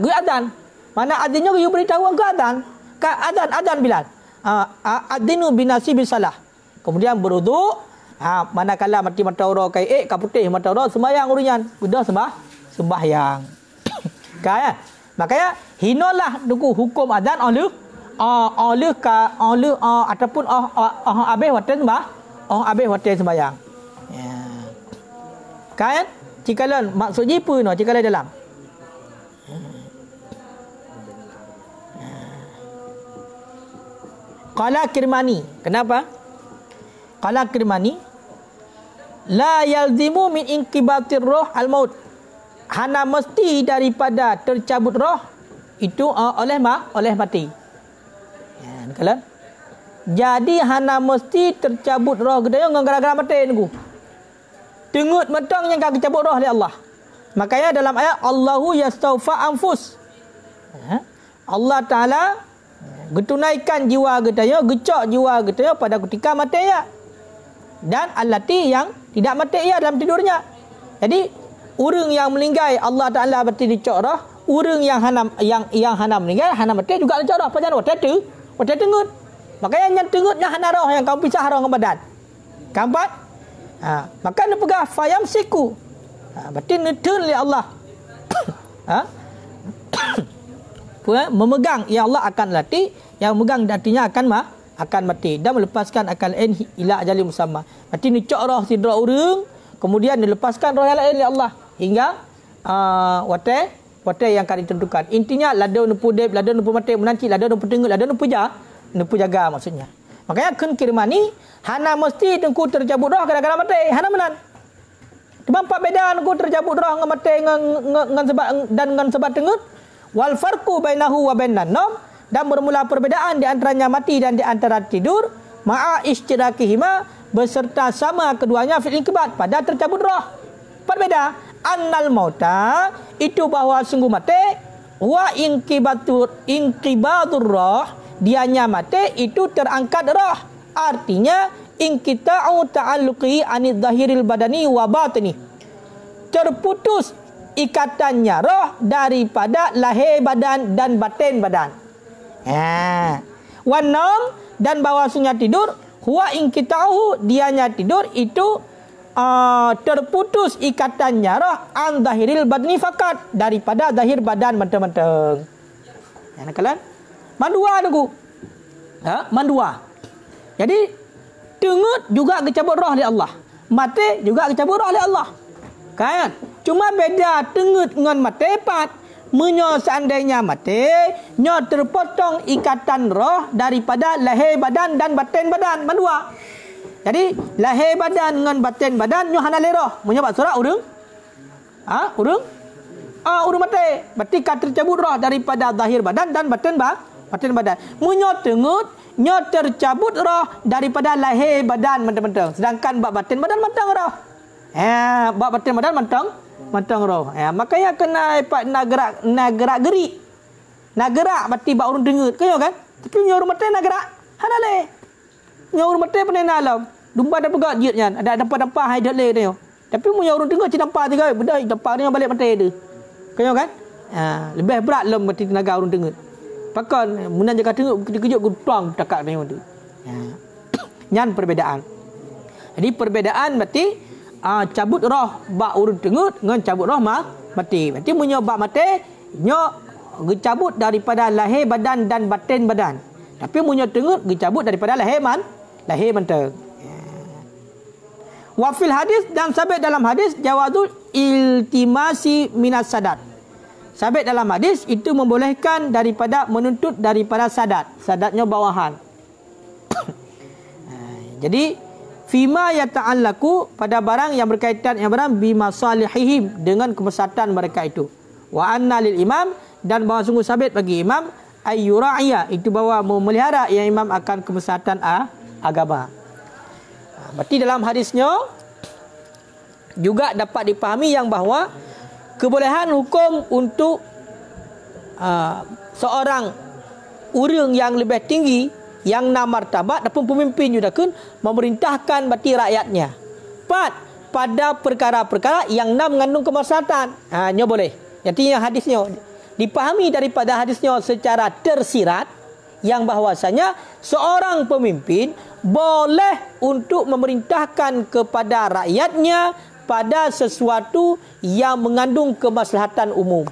Gue azan. Mana azinnya gue beritahu ke azan. Azan Bilal. Adzinu binasi bisalah. Kemudian beruduk. Manakala mati mata urau kai kaputih mata urau sembahyang urunya. Bedah sembahyang. Kan? Makanya hinalah duku hukum azan oleh ataupun habis waktu sembahyang. Kan? Cikalan maksud jipu no cikalan dalam. Qala Kirmani. Kenapa? Qala Kirmani la yalzimu min inqibatir roh al-maut. Hana mesti daripada tercabut roh itu oleh mati. Kalau jadi hana mesti tercabut roh gedaya gara-gara mati nunggu. Tengut metong yang kau cabut roh oleh Allah. Makanya dalam ayat Allahu yastaufa anfus. Allah Taala getunaikan jiwa gedaya, gecok jiwa gedaya pada ketika matinya. Dan allati yang tidak mati ia dalam tidurnya. Jadi orang yang meninggal Allah Taala berarti dicok roh. Orang yang hana meninggal hana mati juga dicok roh. Pasal waktu tengut. Makanya yang tengutnya hana roh yang kau pisah roh dengan badan. Keempat. Maka dia pegah fayam siku. Berarti netun oleh Allah. Memegang, ya Allah akan latih, yang memegang artinya akan mati dan melepaskan akal lain ila ajali musamma. Berarti ni cok roh sidra urang, kemudian dilepaskan roh yang lain oleh Allah hingga wate yang akan ditentukan. Intinya lada nupu dep, lada nupu mati menanci, lada nupu tengok, lada nupu jaga maksudnya. Makanya kun kirmani hana mesti tengku terjabut roh kadang-kadang mati, hana menan. Cuma empat beda tengku terjabut roh ngan mati ngan sebab dan ngan sebab tengok. Wal farqu bainahu wa bainan nom, dan bermula perbezaan di antaranya mati dan di antara tidur ma'a ishtirakihima, beserta sama keduanya fil inqibat pada tercabut roh. Berbeda annal mauta itu bahwa sungguh mati, wa inqibatur roh dianya mati itu terangkat roh. Artinya inqita'u ta'alluqi anid zahiril badani wa batini, terputus ikatannya roh daripada lahir badan dan batin badan. Wan naum, dan bahwasanya tidur, huwa inqita'u dianya tidur itu terputus ikatannya roh an zahiril badani fakat, daripada zahir badan menteng-menteng. Ya nakalan mandua tu. Mandua. Jadi tengut juga kecabut roh oleh Allah, mati juga kecabut roh oleh Allah. Kan? Cuma beda tengut dengan mati pat. Menyo seandainya mati, nyo terpotong ikatan roh daripada lahir badan dan batin badan, mandua. Jadi lahir badan dengan batin badan nyo hana le roh. Menyo bab surat urang. Urang mati. Berarti kan tercabut roh daripada zahir badan dan batin badan. Menyo tengut nyo tercabut roh daripada lahir badan mentang-mentang. Sedangkan bab batin badan mentang roh. Bab batin badan mentang roh. Makanya kena nak gerak gerik. Nak gerak berarti bab urang dengut. Kaya kan? Tapi nyo urang mati nak gerak. Hana le. Nyo urang mati pernah alam. Dumba dah pegak jiatnya. Ada dampa-dampa hai dak le dia. Tapi nyo urang dengut dampa tiga bedai dampa dia balik mati dia. Kaya kan? Lebih berat lem mati tenaga urang dengut. Pakan munan jaga tengok kejut gutang takak dia tu. Nyan perbezaan. Jadi perbezaan berarti cabut roh bak urun tengut dengan cabut roh mati. Berarti munyo bak mati nyo gecabut daripada lahir badan dan batin badan. Tapi munyo tengut gecabut daripada lahir menteng. Wa fil hadis, dan sabit dalam hadis jawazul iltimasi minas sadat. Sabit dalam hadis itu membolehkan daripada menuntut daripada sadat. Sadatnya bawahan. Jadi fima yata'allaku, pada barang yang berkaitan yang barang bimasalihihim, dengan kemaslahatan mereka itu. Wa anna lil imam, dan bahawa sungguh sabit bagi imam ayyura'iyya, itu bahawa memelihara yang imam akan kemaslahatan agama. Berarti dalam hadisnya juga dapat dipahami yang bahawa kebolehan hukum untuk seorang urang yang lebih tinggi, yang nam martabat ataupun pemimpin juga kun memerintahkan bagi rakyatnya pada perkara-perkara yang nam mengandung kemaslahatan. Nya boleh. Jadi hadisnya dipahami daripada hadisnya secara tersirat yang bahwasanya seorang pemimpin boleh untuk memerintahkan kepada rakyatnya pada sesuatu yang mengandung kemaslahatan umum.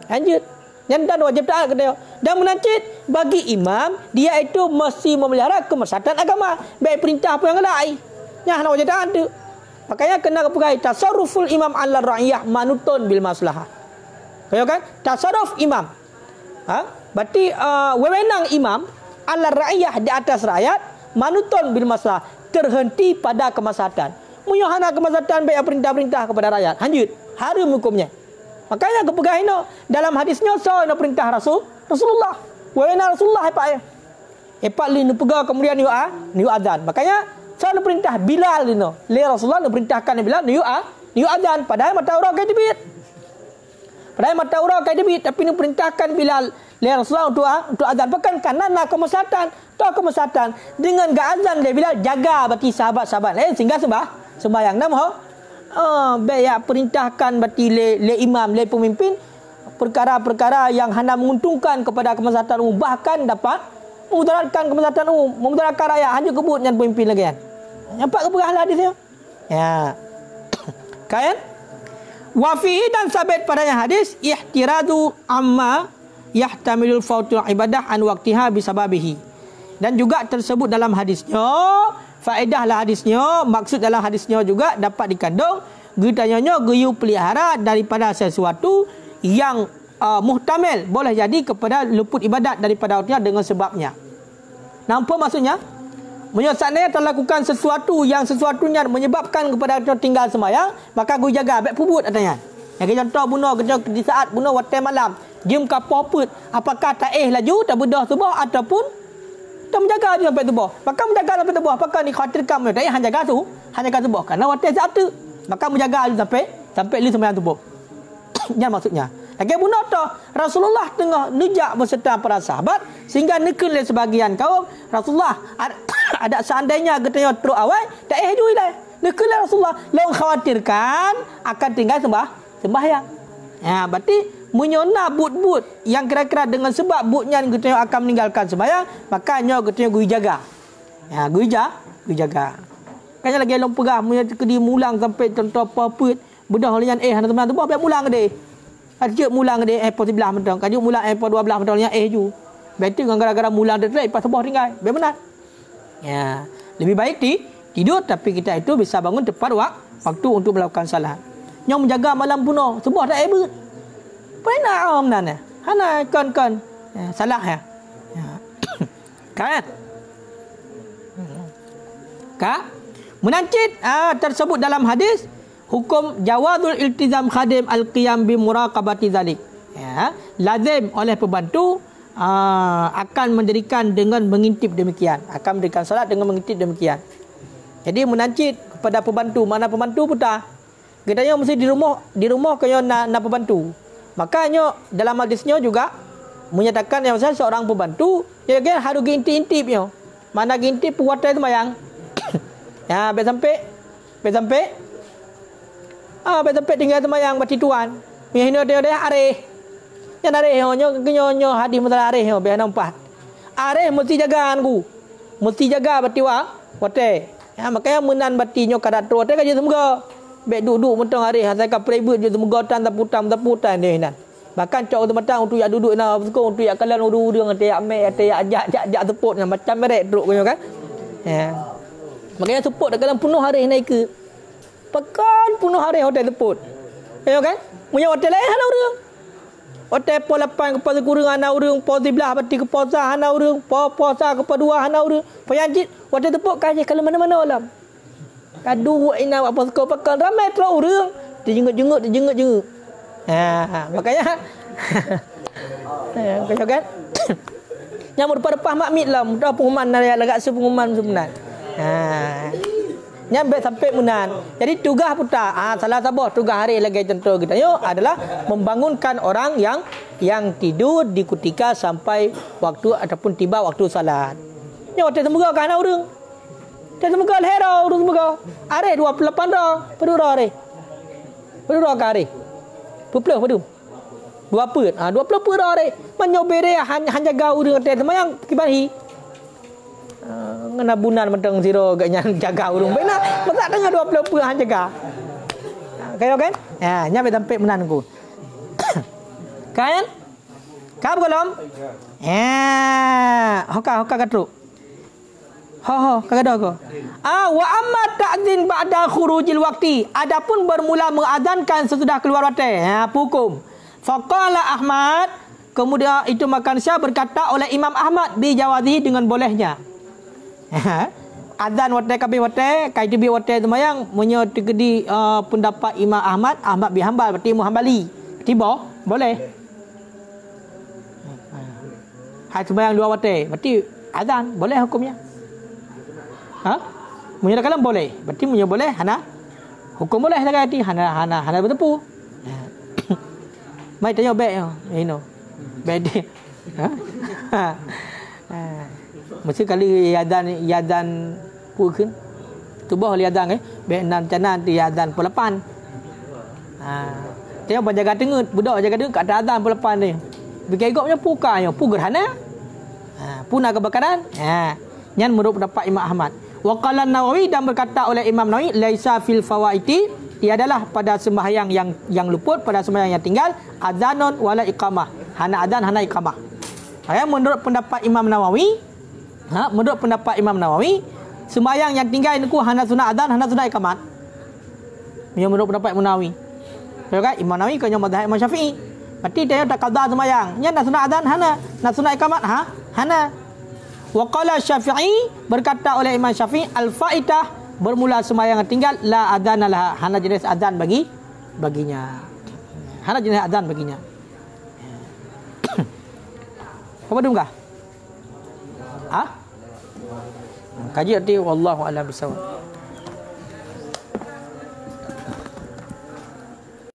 Lanjut. Yang dan wajib taat kata. Dan menancit bagi imam, dia itu mesti memelihara kemaslahatan agama. Baik perintah apa yang lain. Yang nak wajib taat tu. Makanya kena kepegai tasarruful imam ala ra'iyah manutun bil maslahah. Kaya kan? Tasarruf imam. Berarti wewenang imam ala ra'iyah, di atas rakyat, manutun bil maslahah, terhenti pada kemaslahatan. Munyahana kemaslahatan baik perintah-perintah kepada rakyat. Lanjut. Haram hukumnya. Makanya kepegai no dalam hadisnya no perintah Rasulullah. Wewenang Rasulullah apa ya? Epak li nu pegah kemudian niu azan. Makanya no perintah Bilal no. Le Rasulullah no perintahkan Bilal niu azan, padahal mata urang kai debit. Padahal mata urang kai debit, tapi nu perintahkan Bilal le Rasulullah untuk azan. Bukan karena kemaslahatan. Tahu kemaslahatan dengan ga azan le Bilal jaga berarti sahabat-sahabat lain sehingga sembahyang nam ho. Baik perintahkan berarti le imam, le pemimpin perkara-perkara yang hendak menguntungkan kepada kemaslahatan umum, bahkan dapat memudaratkan kemaslahatan umum, memudaratkan rakyat. Hanya kebut dengan pemimpin lagi kan. Nampak ke perkara hadis dia? Ya. Kan? Wa fihi dan sabit padanya hadis ihtiradu amma yahtamilul fautul ibadah an waqtiha bisababihi. Dan juga tersebut dalam hadisnya, faedahlah hadisnya, maksud dalam hadisnya juga dapat dikandung getanyanya geyu pelihara daripada sesuatu yang muhtamil, boleh jadi kepada luput ibadat daripada waktunya dengan sebabnya. Nampak maksudnya? Menyesatnya telah lakukan sesuatunya menyebabkan kepada kita tinggal sembahyang, maka gue jaga baik pubut katanya. Yang contoh bunuh di saat bunuh waktu malam, jam kapal put, apakah tak laju tak bedah tubuh ataupun tak menjaga dia sampai tubuh. Maka menjaga sampai tubuh, apakah dikhawatirkan tak hanya jaga tu, hanya jaga tubuh kerana waktu saat tu, maka menjaga sampai li sembahyang tubuh. Yang maksudnya. Lagi bunuh tu Rasulullah tengah nejak beserta para sahabat sehingga nekil sebagian kaum Rasulullah ada seandainya katanya teruk awal tak dui dah. Nekil Rasulullah long khawatirkan akan tinggal sembahyang. Ya, berarti menyona but-but yang kira-kira dengan sebab butnya katanya akan meninggalkan sembahyang, makanya katanya gue jaga. Ya, gue jaga. Kanya lagi long pegah punya kedi mulang sampai contoh apa-apa bedah lian teman-teman tu biar mulang dia. Ada mulang dia airport sebelah mentang. Kajuk mulang airport 12 mentang yang ju. Betul kan gara-gara mulang dia lepas sebah tinggal. Biar benar. Ya, lebih baik tidur tapi kita itu bisa bangun tepat waktu untuk melakukan salat. Yang menjaga malam puno sebah tak hebat. Pernah om nan. Hana kan. Ya, salah ya. Ya. Kan? Ka? Menancit tersebut dalam hadis hukum jawazul iltizam khadim al-qiyam bi muraqabati zalik. Ya, lazim oleh pembantu akan mendirikan dengan mengintip demikian. Akan mendirikan salat dengan mengintip demikian. Jadi menancit kepada pembantu, mana pembantu putar. Katanya mesti di rumah kaya nak pembantu. Makanya dalam hadisnya juga menyatakan yang saya seorang pembantu dia kan harus intip-intipnya. Mana intip puasa sembahyang. Ya, sampai sampai tinggal sembahyang bati tuan. Mihino dia areh. Yang areh nyo hadis masalah areh biar nampak. Areh mesti jaga aku. Mesti jaga bati wate. Ya, makanya menan batinyo kada tu wate kaje semoga. Bek duduk mentang areh saya ka private je semoga tan taputan dia nan. Bahkan cok tematang untuk yak duduk na untuk yak kalian urang yak mek yak ajak tepuk macam merek duduk kan. Ya. Makanya tepuk dalam penuh hari naik ke. Pekan penuh hari hotel teput. Ya kan? Punya hotel lain hana urang. Hotel po 8 kepada kurang hana urang, po 11 bati ke puasa hana urang, po puasa ke 2 hana urang. Peyanjit hotel teput kaje kalau mana-mana alam. Kadu ina apa kau pekan ramai terus urang. Dijenguk. Ha, makanya kau kan? Yang berdepan makmit lah, mudah pengumuman lagak sepengumuman sebenar. Ha. Nyampe sampai menan. Jadi tugas putar. Salah sabah tugas hari lagi contoh kita adalah membangunkan orang yang tidur di ketika sampai waktu ataupun tiba waktu salat. Nyo teh semoga kana urang. Teh semoga hero urang semoga. Are 28 dah. Pedura are. Pedura ka are. Puplah pedu. 20 per are. Manyo bere hanya jaga urang teh semayang kibahi. Ngena bunan mentang zero gaknya jaga urung benar masa dengar 20 puluhan jaga kayo kan ya nyampe sampai menan ku kan kap golom hoka katru kagak ko wa amma ta'dzin ba'da khurujil waqti adapun bermula mengadzankan sesudah keluar waktu hukum faqala Ahmad kemudian itu makan Syah berkata oleh Imam Ahmad bi jawazi dengan bolehnya. Adzan wate kabeh wate kai tibi wate semayang menyo tegedi pendapat Imam Ahmad bin Hanbal berarti Muhambali tiba boleh hai semayang 2 wate berarti adzan boleh hukumnya menyatakan boleh berarti menyo boleh hana hukum boleh lagi hana bertepu mai tanya baik bede mesti kali yadan pukeun tubuh liadan be nan canan ti yadan pelepan dia penjaga tengut budak jaga tengut kat adan pelepan ni bikegoknya pukanya pu gerhana puna kebakaran nyan menurut pendapat Imam Ahmad wa qala Nawawi dan berkata oleh Imam Nawawi laisa fil fawaiti tiadalah pada sembahyang yang luput, pada sembahyang yang tinggal adzanun wala iqamah. Hana adzan, hana iqamah. Menurut pendapat Imam Nawawi, sembahyang yang tinggal itu hana sunat adzan, hana sunat iqamat. Menurut pendapat Imam Nawawi. Kan Imam Nawawi kanya mazhab Imam Syafi'i. Berarti dia tak qada sembahyang. Nya nak sunat adzan hana, nak sunat iqamat hana. Wa qala Syafi'i, berkata oleh Imam Syafi'i, al-faitah, bermula sembahyang yang tinggal la adzana laha, hana jenis adzan baginya. Hana jenis adzan baginya. Apa dungkah? Kaji arti wallahu a'lam bisawab.